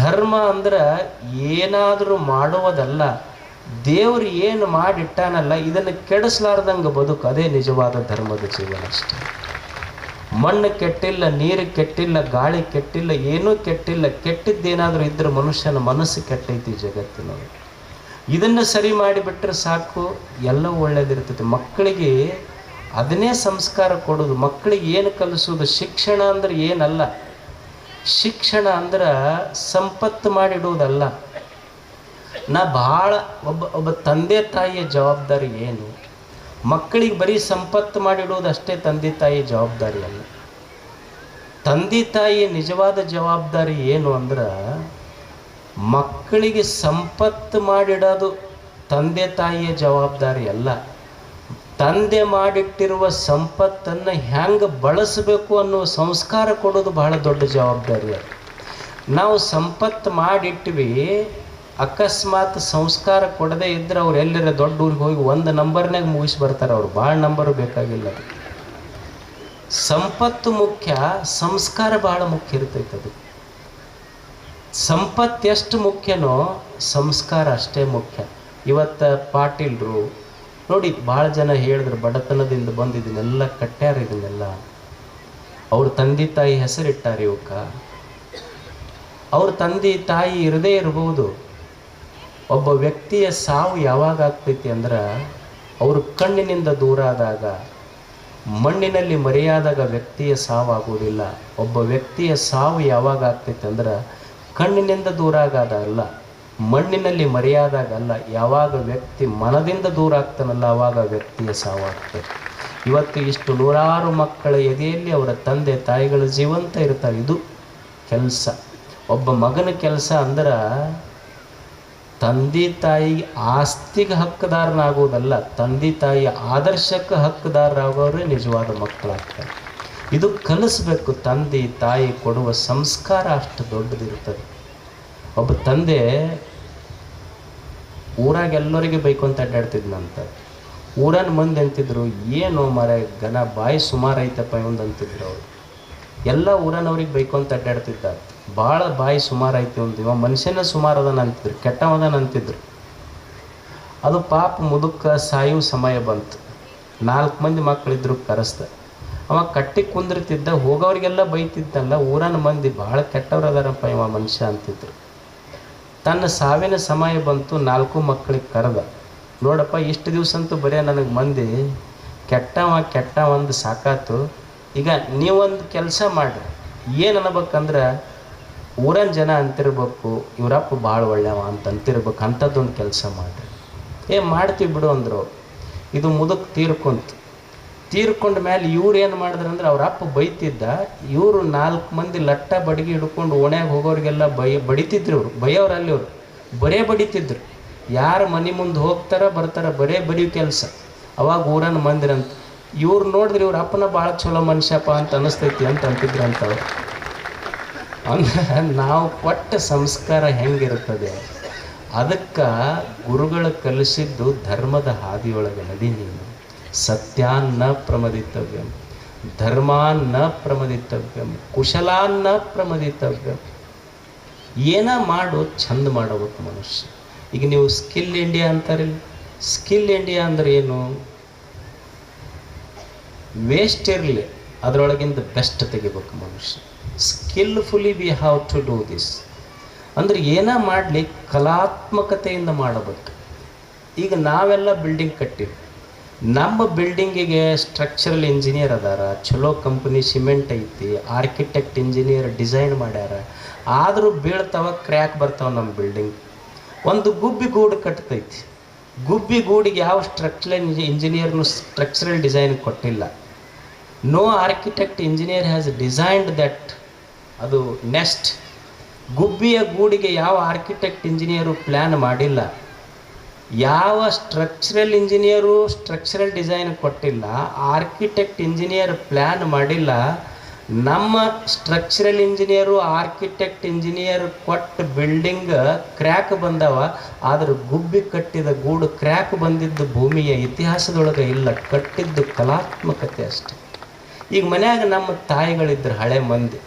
ಧರ್ಮ ಅಂದ್ರೆ ಏನಾದರೂ ಮಾಡುವುದಲ್ಲ, ದೇವರು ಏನು ಮಾಡಿಟ್ಟಾನಲ್ಲ ಇದನ್ನು ಕೆಡಿಸ್ಲಾರ್ದಂಗೆ ಬದುಕು, ಅದೇ ನಿಜವಾದ ಧರ್ಮದ ಜೀವನ ಅಷ್ಟೆ. ಮಣ್ಣು ಕೆಟ್ಟಿಲ್ಲ, ನೀರು ಕೆಟ್ಟಿಲ್ಲ, ಗಾಳಿ ಕೆಟ್ಟಿಲ್ಲ, ಏನೂ ಕೆಟ್ಟಿಲ್ಲ. ಕೆಟ್ಟಿದ್ದೇನಾದರೂ ಇದ್ದರೆ ಮನುಷ್ಯನ ಮನಸ್ಸು ಕೆಟ್ಟೈತಿ ಜಗತ್ತಿನೊಳಗೆ. ಇದನ್ನು ಸರಿ ಮಾಡಿಬಿಟ್ರೆ ಸಾಕು, ಎಲ್ಲವೂ ಒಳ್ಳೇದಿರ್ತೈತಿ. ಮಕ್ಕಳಿಗೆ ಅದನ್ನೇ ಸಂಸ್ಕಾರ ಕೊಡೋದು. ಮಕ್ಕಳಿಗೆ ಏನು ಕಲಿಸೋದು? ಶಿಕ್ಷಣ ಅಂದ್ರೆ ಏನಲ್ಲ. ಶಿಕ್ಷಣ ಅಂದ್ರೆ ಸಂಪತ್ತು ಮಾಡಿಡುವುದಲ್ಲ. ಒಬ್ಬ ತಂದೆ ತಾಯಿಯ ಜವಾಬ್ದಾರಿ ಏನು? ಮಕ್ಕಳಿಗೆ ಬರೀ ಸಂಪತ್ತು ಮಾಡಿಡುವುದು ಅಷ್ಟೇ ತಂದೆ ತಾಯಿ ಜವಾಬ್ದಾರಿ ಅಲ್ಲ. ತಂದೆ ತಾಯಿಯ ನಿಜವಾದ ಜವಾಬ್ದಾರಿ ಏನು ಅಂದ್ರೆ, ಮಕ್ಕಳಿಗೆ ಸಂಪತ್ತು ಮಾಡಿಡೋದು ತಂದೆ ತಾಯಿಯ ಜವಾಬ್ದಾರಿ ಅಲ್ಲ. ತಂದೆ ಮಾಡಿಟ್ಟಿರುವ ಸಂಪತ್ತನ್ನು ಹೆಂಗೆ ಬಳಸಬೇಕು ಅನ್ನೋ ಸಂಸ್ಕಾರ ಕೊಡೋದು ಬಹಳ ದೊಡ್ಡ ಜವಾಬ್ದಾರಿ ಅದು. ನಾವು ಸಂಪತ್ತು ಮಾಡಿಟ್ವಿ, ಅಕಸ್ಮಾತ್ ಸಂಸ್ಕಾರ ಕೊಡದೇ ಇದ್ರೆ ಅವ್ರು ಎಲ್ಲರ ದೊಡ್ಡ ಊರಿಗೆ ಹೋಗಿ ಒಂದು ನಂಬರ್ನಾಗ ಮುಗಿಸಿ ಬರ್ತಾರೆ. ಅವ್ರು ಭಾಳ ನಂಬರು ಬೇಕಾಗಿಲ್ಲ. ಅದು ಸಂಪತ್ತು ಮುಖ್ಯ, ಸಂಸ್ಕಾರ ಬಹಳ ಮುಖ್ಯ ಇರ್ತೈತೆ. ಅದು ಸಂಪತ್ತು ಎಷ್ಟು ಮುಖ್ಯನೋ ಸಂಸ್ಕಾರ ಅಷ್ಟೇ ಮುಖ್ಯ. ಇವತ್ತು ಪಾಟೀಲ್ರು ನೋಡಿ, ಭಾಳ ಜನ ಹೇಳಿದ್ರು ಬಡತನದಿಂದ ಬಂದು ಇದನ್ನೆಲ್ಲ ಕಟ್ಟ್ಯಾರ, ಇದನ್ನೆಲ್ಲ ಅವ್ರ ತಂದೆ ತಾಯಿ ಹೆಸರಿಟ್ಟಾರ. ಇವಕ್ಕ ಅವ್ರ ತಂದೆ ತಾಯಿ ಇರದೇ ಇರ್ಬೋದು. ಒಬ್ಬ ವ್ಯಕ್ತಿಯ ಸಾವು ಯಾವಾಗ ಆಗ್ತೈತಿ ಅಂದ್ರೆ, ಅವರು ಕಣ್ಣಿನಿಂದ ದೂರ ಆದಾಗ, ಮಣ್ಣಿನಲ್ಲಿ ಮರೆಯಾದಾಗ ವ್ಯಕ್ತಿಯ ಸಾವು ಆಗುವುದಿಲ್ಲ. ಒಬ್ಬ ವ್ಯಕ್ತಿಯ ಸಾವು ಯಾವಾಗ ಆಗ್ತೈತಿ ಅಂದ್ರೆ, ಕಣ್ಣಿನಿಂದ ದೂರ ಆಗೋದಲ್ಲ, ಮಣ್ಣಿನಲ್ಲಿ ಮರೆಯಾದಾಗಲ್ಲ. ಯಾವಾಗ ವ್ಯಕ್ತಿ ಮನದಿಂದ ದೂರ ಆಗ್ತಾನಲ್ಲ, ಆವಾಗ ವ್ಯಕ್ತಿಯ ಸಾವು ಆಗ್ತದೆ. ಇವತ್ತು ಇಷ್ಟು ನೂರಾರು ಮಕ್ಕಳ ಎದೆಯಲ್ಲಿ ಅವರ ತಂದೆ ತಾಯಿಗಳು ಜೀವಂತ ಇರ್ತಾರೆ. ಇದು ಕೆಲಸ. ಒಬ್ಬ ಮಗನ ಕೆಲಸ ಅಂದ್ರೆ ತಂದೆ ತಾಯಿ ಆಸ್ತಿಗೆ ಹಕ್ಕುದಾರನಾಗೋದಲ್ಲ, ತಂದೆ ತಾಯಿ ಆದರ್ಶಕ್ಕೆ ಹಕ್ಕುದಾರರಾಗೋರೇ ನಿಜವಾದ ಮಕ್ಕಳಾಗ್ತಾರೆ. ಇದು ಕಲಿಸ್ಬೇಕು. ತಂದೆ ತಾಯಿ ಕೊಡುವ ಸಂಸ್ಕಾರ ಅಷ್ಟು ದೊಡ್ಡದಿರ್ತದೆ. ಒಬ್ಬ ತಂದೆ ಊರಾಗ ಎಲ್ಲರಿಗೆ ಬೈಕೊಂತ ಅಡ್ಡಾಡ್ತಿದ್ನಂತ. ಊರನ ಮಂದಿ ಅಂತಿದ್ರು, ಏನು ಮರ ಗನ ಬಾಯಿ ಸುಮಾರು ಐತಪ್ಪ ಇವಂದು ಅಂತಿದ್ರು ಅವರು. ಎಲ್ಲ ಊರನವ್ರಿಗೆ ಬೈಕೊಂತ ಅಡ್ಡಾಡ್ತಿದ್ದ. ಭಾಳ ಬಾಯಿ ಸುಮಾರು ಐತಿ ಒಂದು, ಇವ ಮನುಷ್ಯನ ಸುಮಾರು ಅದನ್ನ ಅಂತಿದ್ರು, ಕೆಟ್ಟವದನ ಅಂತಿದ್ರು. ಅದು ಪಾಪ ಮುದುಕ ಸಾಯುವ ಸಮಯ ಬಂತು. 4 ಮಂದಿ ಮಕ್ಕಳಿದ್ರು, ಕರೆಸ್ದ. ಅವ ಕಟ್ಟಿ ಕುಂದಿರ್ತಿದ್ದ, ಹೋಗೋರಿಗೆಲ್ಲ ಬೈತಿದ್ದಲ್ಲ. ಊರನ ಮಂದಿ ಭಾಳ ಕೆಟ್ಟವ್ರದಾರಪ್ಪ ಇವ ಮನುಷ್ಯ ಅಂತಿದ್ರು. ತನ್ನ ಸಾವಿನ ಸಮಯ ಬಂತು, 4 ಮಕ್ಕಳಿಗೆ ಕರೆದ. ನೋಡಪ್ಪ, ಇಷ್ಟು ದಿವಸ ಅಂತೂ ಬರೀ ನನಗೆ ಮಂದಿ ಕೆಟ್ಟ ಒಂದು ಸಾಕಾತು. ಈಗ ನೀವೊಂದು ಕೆಲಸ ಮಾಡಿರಿ. ಏನು ಅನ್ಬೇಕಂದ್ರೆ, ಊರನ ಜನ ಅಂತಿರ್ಬೇಕು, ಇವರಪ್ಪ ಭಾಳ ಒಳ್ಳೆಯವ ಅಂತ ಅಂತಿರ್ಬೇಕು. ಅಂಥದ್ದೊಂದು ಕೆಲಸ ಮಾಡಿರಿ. ಮಾಡ್ತೀವಿ ಬಿಡು ಅಂದರು. ಇದು ಮುದುಕ್ ತೀರ್ಕೊಂಡ ಮೇಲೆ ಇವ್ರು ಏನು ಮಾಡಿದ್ರಂದ್ರೆ, ಅವ್ರ ಅಪ್ಪ ಬೈತಿದ್ದ, ಇವರು 4 ಮಂದಿ ಲಟ್ಟ ಬಡಿಗೆ ಹಿಡ್ಕೊಂಡು ಓಣ್ಯಾಗ ಹೋಗೋರಿಗೆಲ್ಲ ಬಡಿತಿದ್ರು. ಇವರು ಬೈಯೋರಲ್ಲಿ ಅವರು ಬರೇ ಬಡಿತಿದ್ರು. ಯಾರು ಮನೆ ಮುಂದೆ ಹೋಗ್ತಾರ ಬರ್ತಾರ, ಬರೇ ಬಡಿಯೋ ಕೆಲಸ. ಅವಾಗ ಊರನ ಮಂದಿರಂತ, ಇವ್ರು ನೋಡಿದ್ರೆ ಇವ್ರ ಅಪ್ಪನ ಭಾಳ ಚಲೋ ಮನುಷ್ಯಪ್ಪ ಅಂತ ಅನ್ನಿಸ್ತೈತಿ ಅಂತ ಅಂತಿದ್ರಂತವ್ರು. ಅಂದ್ರೆ ನಾವು ಕೊಟ್ಟ ಸಂಸ್ಕಾರ ಹೆಂಗಿರ್ತದೆ. ಅದಕ್ಕೆ ಗುರುಗಳು ಕಲಿಸಿದ್ದು ಧರ್ಮದ ಹಾದಿಯೊಳಗೆ ನಡಿ ನೀನು. ಸತ್ಯಾನ್ನ ಪ್ರಮದಿತವ್ಯಂ, ಧರ್ಮಾನ್ನ ಪ್ರಮದಿತವ್ಯಂ, ಕುಶಲಾನ್ನ ಪ್ರಮದಿತವ್ಯಂ. ಏನ ಮಾಡು, ಚಂದ ಮಾಡಬೇಕು ಮನುಷ್ಯ. ಈಗ ನೀವು ಸ್ಕಿಲ್ ಇಂಡಿಯಾ ಅಂತಾರಿಲ್ಲ, ಸ್ಕಿಲ್ ಇಂಡಿಯಾ ಅಂದ್ರೆ ಏನು? ವೇಸ್ಟ್ ಇರಲಿ, ಅದರೊಳಗಿಂದ ಬೆಸ್ಟ್ ತೆಗಿಬೇಕು ಮನುಷ್ಯ. Skilfully we have to do this ಅಂದ್ರೆ ಏನ ಮಾಡಲಿ ಕಲಾತ್ಮಕತೆಯಿಂದ ಮಾಡಬೇಕು. ಈಗ ನಾವೆಲ್ಲ ಬಿಲ್ಡಿಂಗ್ ಕಟ್ಟಿವಿ. ನಮ್ಮ ಬಿಲ್ಡಿಂಗಿಗೆ ಸ್ಟ್ರಕ್ಚರಲ್ ಇಂಜಿನಿಯರ್ ಅದಾರ, ಚಲೋ ಕಂಪ್ನಿ ಸಿಮೆಂಟ್ ಐತಿ, ಆರ್ಕಿಟೆಕ್ಟ್ ಇಂಜಿನಿಯರ್ ಡಿಸೈನ್ ಮಾಡ್ಯಾರ. ಆದರೂ ಬೀಳ್ತಾವ, ಕ್ರ್ಯಾಕ್ ಬರ್ತಾವ. ನಮ್ಮ ಬಿಲ್ಡಿಂಗ್ ಒಂದು ಗುಬ್ಬಿ ಗೂಡು ಕಟ್ತೈತಿ. ಗುಬ್ಬಿ ಗೂಡಿಗೆ ಯಾವ ಸ್ಟ್ರಕ್ಚರಲ್ ಇಂಜಿನಿಯರ್ನು ಸ್ಟ್ರಕ್ಚರಲ್ ಡಿಸೈನ್ ಕೊಟ್ಟಿಲ್ಲ. No architect engineer has designed that. ಅದು ನೆಕ್ಸ್ಟ್ ಗುಬ್ಬಿಯ ಗೂಡಿಗೆ ಯಾವ ಆರ್ಕಿಟೆಕ್ಟ್ ಇಂಜಿನಿಯರು ಪ್ಲ್ಯಾನ್ ಮಾಡಿಲ್ಲ. ಯಾವ ಸ್ಟ್ರಕ್ಚರಲ್ ಇಂಜಿನಿಯರು ಸ್ಟ್ರಕ್ಚರಲ್ ಡಿಸೈನ್ ಕೊಟ್ಟಿಲ್ಲ, ಆರ್ಕಿಟೆಕ್ಟ್ ಇಂಜಿನಿಯರ್ ಪ್ಲ್ಯಾನ್ ಮಾಡಿಲ್ಲ. ನಮ್ಮ ಸ್ಟ್ರಕ್ಚರಲ್ ಇಂಜಿನಿಯರು ಆರ್ಕಿಟೆಕ್ಟ್ ಇಂಜಿನಿಯರ್ ಕೊಟ್ಟ ಬಿಲ್ಡಿಂಗ್ ಕ್ರ್ಯಾಕ್ ಬಂದವ. ಆದ್ರೆ ಗುಬ್ಬಿ ಕಟ್ಟಿದ ಗೂಡು ಕ್ರ್ಯಾಕ್ ಬಂದಿದ್ದು ಭೂಮಿಯ ಇತಿಹಾಸದೊಳಗೆ ಇಲ್ಲ. ಕಟ್ಟಿದ್ದು ಕಲಾತ್ಮಕತೆ ಅಷ್ಟೆ. ಈಗ ಮನ್ಯಾಗ ನಮ್ಮ ತಾಯಿಗಳಿದ್ರು, ಹಳೆ ಮಂದಿ,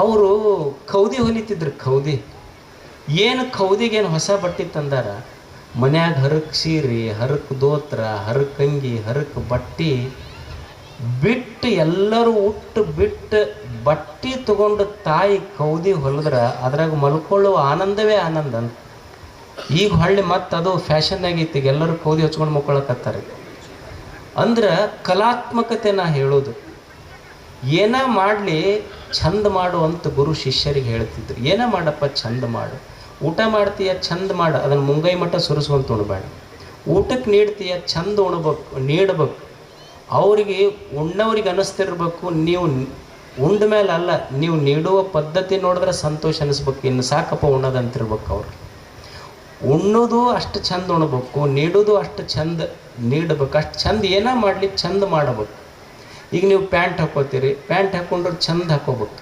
ಅವರು ಕೌದಿ ಹೊಲಿತಿದ್ರು. ಕೌದಿ ಏನು, ಕೌದಿಗೇನು ಹೊಸ ಬಟ್ಟೆ ತಂದಾರ? ಮನ್ಯಾಗ ಹರಕ್ ಸೀರೆ, ಹರಕ್ ದೋತ್ರ, ಹರಕ್ ಅಂಗಿ, ಹರಕ್ ಬಟ್ಟೆ ಬಿಟ್ಟು ಎಲ್ಲರೂ ಉಟ್ಟು ಬಿಟ್ಟು ಬಟ್ಟೆ ತಗೊಂಡು ತಾಯಿ ಕೌದಿ ಹೊಲಿದ್ರೆ ಅದ್ರಾಗ ಮಲ್ಕೊಳ್ಳುವ ಆನಂದವೇ ಆನಂದ ಅಂತ. ಈಗ ಹೊಳ್ಳಿ ಮತ್ತೆ ಅದು ಫ್ಯಾಷನ್ ಆಗೈತಿ, ಈಗ ಎಲ್ಲರೂ ಕೌದಿ ಹಚ್ಕೊಂಡು ಮಕ್ಕೊಳಕತ್ತಾರೆ. ಅಂದ್ರೆ ಕಲಾತ್ಮಕತೆ ನಾ ಹೇಳೋದು, ಏನ ಮಾಡಲಿ ಚಂದ ಮಾಡು ಅಂತ ಗುರು ಶಿಷ್ಯರಿಗೆ ಹೇಳ್ತಿದ್ರು. ಏನ ಮಾಡಪ್ಪ ಚಂದ ಮಾಡು, ಊಟ ಮಾಡ್ತೀಯ ಚಂದ ಮಾಡು, ಅದನ್ನು ಮುಂಗೈ ಮಟ್ಟ ಸುರಿಸುವಂತ ಉಣ್ಬೇಡ. ಊಟಕ್ಕೆ ನೀಡ್ತೀಯ ಚಂದ ಉಣ್ಬೇಕು, ನೀಡ್ಬೇಕು. ಅವ್ರಿಗೆ ಉಣ್ಣವ್ರಿಗೆ ಅನ್ನಿಸ್ತಿರ್ಬೇಕು, ನೀವು ಉಂಡ ಮೇಲೆ ಅಲ್ಲ, ನೀವು ನೀಡುವ ಪದ್ಧತಿ ನೋಡಿದ್ರೆ ಸಂತೋಷ ಅನಿಸ್ಬೇಕು, ಇನ್ನು ಸಾಕಪ್ಪ ಉಣ್ಣದಂತಿರ್ಬೇಕು. ಅವ್ರು ಉಣ್ಣೋದು ಅಷ್ಟು ಚಂದ ಉಣ್ಬೇಕು, ನೀಡೋದು ಅಷ್ಟು ಚಂದ ನೀಡಬೇಕು. ಅಷ್ಟು ಚಂದ ಏನ ಮಾಡಲಿ ಚಂದ ಮಾಡಬೇಕು. ಈಗ ನೀವು ಪ್ಯಾಂಟ್ ಹಾಕೋತೀರಿ, ಪ್ಯಾಂಟ್ ಹಾಕೊಂಡ್ರೆ ಚಂದ ಹಾಕೋಬೇಕು.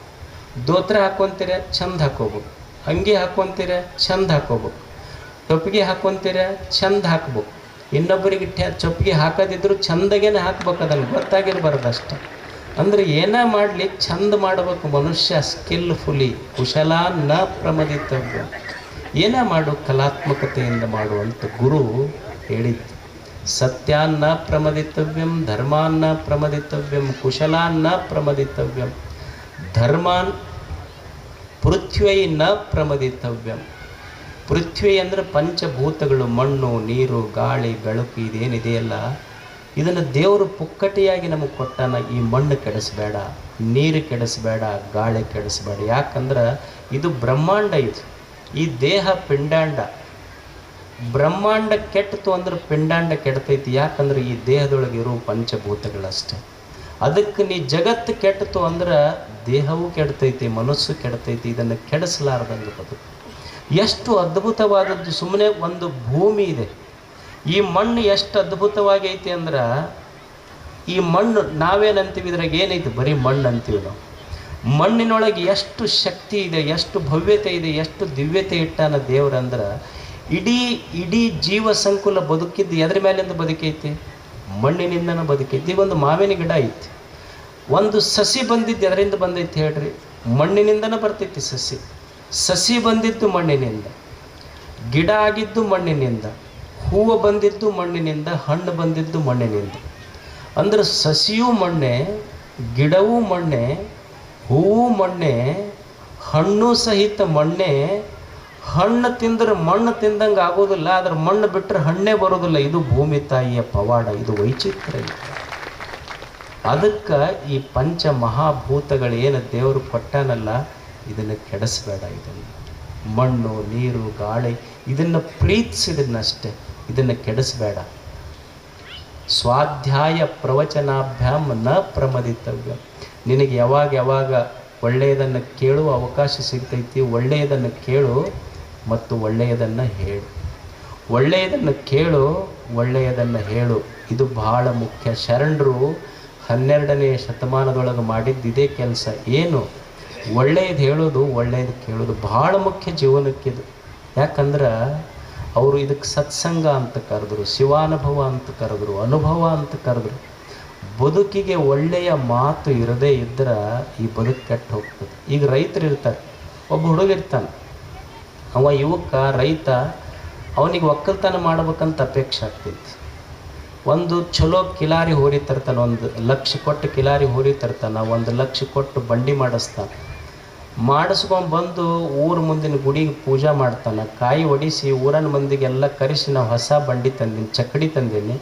ದೋತ್ರ ಹಾಕೊತೀರ ಚಂದ ಹಾಕೋಬೇಕು. ಅಂಗಿ ಹಾಕೊತೀರ ಚಂದ ಹಾಕೋಬೇಕು. ಟೊಪ್ಪಿಗೆ ಹಾಕೊತೀರ ಚಂದ ಹಾಕ್ಬೇಕು. ಇನ್ನೊಬ್ಬರಿಗೆ ಚೊಪ್ಪಿಗೆ ಹಾಕೋದಿದ್ರು ಚಂದಗೇನೆ ಹಾಕ್ಬೇಕು, ಅದನ್ನು ಗೊತ್ತಾಗಿರ್ಬಾರ್ದು ಅಷ್ಟೆ. ಅಂದರೆ ಏನ ಮಾಡಲಿ ಚಂದ ಮಾಡಬೇಕು. ಮನುಷ್ಯ ಸ್ಕಿಲ್ಫುಲಿ ಕುಶಲ ನ ಪ್ರಮದಿತವ್ಯ. ಏನ ಮಾಡು ಕಲಾತ್ಮಕತೆಯಿಂದ ಮಾಡುವಂಥ ಗುರು ಹೇಳಿದ್ದು. ಸತ್ಯಾನ್ನ ಪ್ರಮದಿತವ್ಯಂ, ಧರ್ಮಾನ್ನ ಪ್ರಮದಿತವ್ಯಂ, ಕುಶಲಾನ್ನ ಪ್ರಮದಿತವ್ಯಂ, ಧರ್ಮಾನ್ ಪೃಥ್ವೈ ನ ಪ್ರಮದಿತವ್ಯಂ. ಪೃಥ್ವಿ ಅಂದರೆ ಪಂಚಭೂತಗಳು, ಮಣ್ಣು, ನೀರು, ಗಾಳಿ, ಬೆಳಕು, ಇದೇನಿದೆಯಲ್ಲ ಇದನ್ನು ದೇವರು ಪುಕ್ಕಟಿಯಾಗಿ ನಮಗೆ ಕೊಟ್ಟಾನ. ಈ ಮಣ್ಣು ಕೆಡಿಸ್ಬೇಡ, ನೀರು ಕೆಡಿಸ್ಬೇಡ, ಗಾಳಿ ಕೆಡಿಸ್ಬೇಡ. ಯಾಕಂದ್ರೆ ಇದು ಬ್ರಹ್ಮಾಂಡ, ಇದು ಈ ದೇಹ ಪಿಂಡಾಂಡ. ಬ್ರಹ್ಮಾಂಡ ಕೆಟ್ಟಿತು ಅಂದ್ರೆ ಪಿಂಡಾಂಡ ಕೆಡ್ತೈತಿ. ಯಾಕಂದ್ರೆ ಈ ದೇಹದೊಳಗಿರೋ ಪಂಚಭೂತಗಳಷ್ಟೇ. ಅದಕ್ಕೆ ನೀ ಜಗತ್ತು ಕೆಟ್ಟಿತು ಅಂದ್ರೆ ದೇಹವೂ ಕೆಡ್ತೈತಿ, ಮನಸ್ಸು ಕೆಡ್ತೈತಿ. ಇದನ್ನು ಕೆಡಿಸಲಾರ್ದಂಗೆ ಬದುಕು. ಎಷ್ಟು ಅದ್ಭುತವಾದದ್ದು. ಸುಮ್ಮನೆ ಒಂದು ಭೂಮಿ ಇದೆ, ಈ ಮಣ್ಣು ಎಷ್ಟು ಅದ್ಭುತವಾಗಿ ಐತಿ ಅಂದ್ರೆ, ಈ ಮಣ್ಣು ನಾವೇನಂತೀವಿ, ಇದ್ರಾಗ ಏನೈತಿ, ಬರೀ ಮಣ್ಣು ಅಂತೀವಿ ನಾವು. ಮಣ್ಣಿನೊಳಗೆ ಎಷ್ಟು ಶಕ್ತಿ ಇದೆ, ಎಷ್ಟು ಭವ್ಯತೆ ಇದೆ, ಎಷ್ಟು ದಿವ್ಯತೆ ಇಟ್ಟಾನ ದೇವ್ರಂದ್ರೆ, ಇಡೀ ಜೀವ ಸಂಕುಲ ಬದುಕಿದ್ದು ಎದ್ರ ಮೇಲಿಂದ ಬದುಕೈತಿ, ಮಣ್ಣಿನಿಂದನೂ ಬದುಕೈತಿ. ಈಗ ಒಂದು ಮಾವಿನ ಗಿಡ ಐತಿ, ಒಂದು ಸಸಿ ಬಂದಿದ್ದು ಎದರಿಂದ ಬಂದೈತಿ ಹೇಳ್ರಿ? ಮಣ್ಣಿನಿಂದನೂ ಬರ್ತೈತಿ ಸಸಿ. ಸಸಿ ಬಂದಿದ್ದು ಮಣ್ಣಿನಿಂದ, ಗಿಡ ಆಗಿದ್ದು ಮಣ್ಣಿನಿಂದ, ಹೂವು ಬಂದಿದ್ದು ಮಣ್ಣಿನಿಂದ, ಹಣ್ಣು ಬಂದಿದ್ದು ಮಣ್ಣಿನಿಂದ. ಅಂದ್ರೆ ಸಸಿಯೂ ಮಣ್ಣೆ, ಗಿಡವೂ ಮಣ್ಣೆ, ಹೂವು ಮಣ್ಣೆ, ಹಣ್ಣು ಸಹಿತ ಮಣ್ಣೆ. ಹಣ್ಣು ತಿಂದ್ರೆ ಮಣ್ಣು ತಿಂದಂಗೆ ಆಗೋದಿಲ್ಲ, ಆದ್ರೆ ಮಣ್ಣು ಬಿಟ್ಟರೆ ಹಣ್ಣೇ ಬರೋದಿಲ್ಲ. ಇದು ಭೂಮಿ ತಾಯಿಯ ಪವಾಡ, ಇದು ವೈಚಿತ್ರ್ಯ. ಅದಕ್ಕೆ ಈ ಪಂಚ ಮಹಾಭೂತಗಳೇನು ದೇವರು ಕೊಟ್ಟಾನಲ್ಲ, ಇದನ್ನು ಕೆಡಿಸ್ಬೇಡ. ಇದನ್ನು ಮಣ್ಣು, ನೀರು, ಗಾಳಿ ಇದನ್ನು ಪ್ರೀತಿಸಿದನ್ನಷ್ಟೇ, ಇದನ್ನು ಕೆಡಿಸ್ಬೇಡ. ಸ್ವಾಧ್ಯಾಯ ಪ್ರವಚನಾಭ್ಯಾಂ ನ ಪ್ರಮದಿತವ್ಯ. ನಿನಗೆ ಯಾವಾಗ ಒಳ್ಳೆಯದನ್ನು ಕೇಳುವ ಅವಕಾಶ ಸಿಗ್ತೈತಿ, ಒಳ್ಳೆಯದನ್ನು ಕೇಳು ಮತ್ತು ಒಳ್ಳೆಯದನ್ನು ಹೇಳು. ಒಳ್ಳೆಯದನ್ನು ಕೇಳು, ಒಳ್ಳೆಯದನ್ನು ಹೇಳು. ಇದು ಬಹಳ ಮುಖ್ಯ. ಶರಣರು 12ನೇ ಶತಮಾನದೊಳಗೆ ಮಾಡಿದ್ದು ಇದೇ ಕೆಲಸ. ಏನು? ಒಳ್ಳೆಯದು ಹೇಳೋದು, ಒಳ್ಳೆಯದು ಕೇಳೋದು ಬಹಳ ಮುಖ್ಯ ಜೀವನಕ್ಕಿದು. ಯಾಕಂದ್ರೆ ಅವರು ಇದಕ್ಕೆ ಸತ್ಸಂಗ ಅಂತ ಕರೆದ್ರು, ಶಿವಾನುಭವ ಅಂತ ಕರೆದ್ರು, ಅನುಭವ ಅಂತ ಕರೆದ್ರು. ಬದುಕಿಗೆ ಒಳ್ಳೆಯ ಮಾತು ಇರದೇ ಇದ್ರೆ ಈ ಬದುಕು ಕೆಟ್ಟು ಹೋಗ್ತದೆ. ಈಗ ರೈತರು ಇರ್ತಾರೆ, ಒಬ್ಬ ಹುಡುಗಿರ್ತಾನೆ, ಅವ ಯುವಕ ರೈತ, ಅವನಿಗೆ ಒಕ್ಕಲ್ತನ ಮಾಡ್ಬೇಕಂತ ಅಪೇಕ್ಷೆ ಆಗ್ತೈತಿ. ಒಂದು ಚಲೋ ಕಿಲಾರಿ ಹೋರಿ ತರ್ತಾನೆ, 1 ಲಕ್ಷ ಕೊಟ್ಟು ಕಿಲಾರಿ ಹೋರಿ ತರ್ತಾನೆ, 1 ಲಕ್ಷ ಕೊಟ್ಟು ಬಂಡಿ ಮಾಡಿಸ್ತಾನೆ. ಮಾಡಿಸ್ಕೊಂಡ್ಬಂದು ಊರ ಮುಂದಿನ ಗುಡಿಗೆ ಪೂಜೆ ಮಾಡ್ತಾನೆ. ಕಾಯಿ ಒಡಿಸಿ ಊರನ ಮಂದಿಗೆಲ್ಲ ಕರೆಸಿ, ನಾವು ಹೊಸ ಬಂಡಿ ತಂದೀನಿ, ಚಕ್ಕಡಿ ತಂದೀನಿ,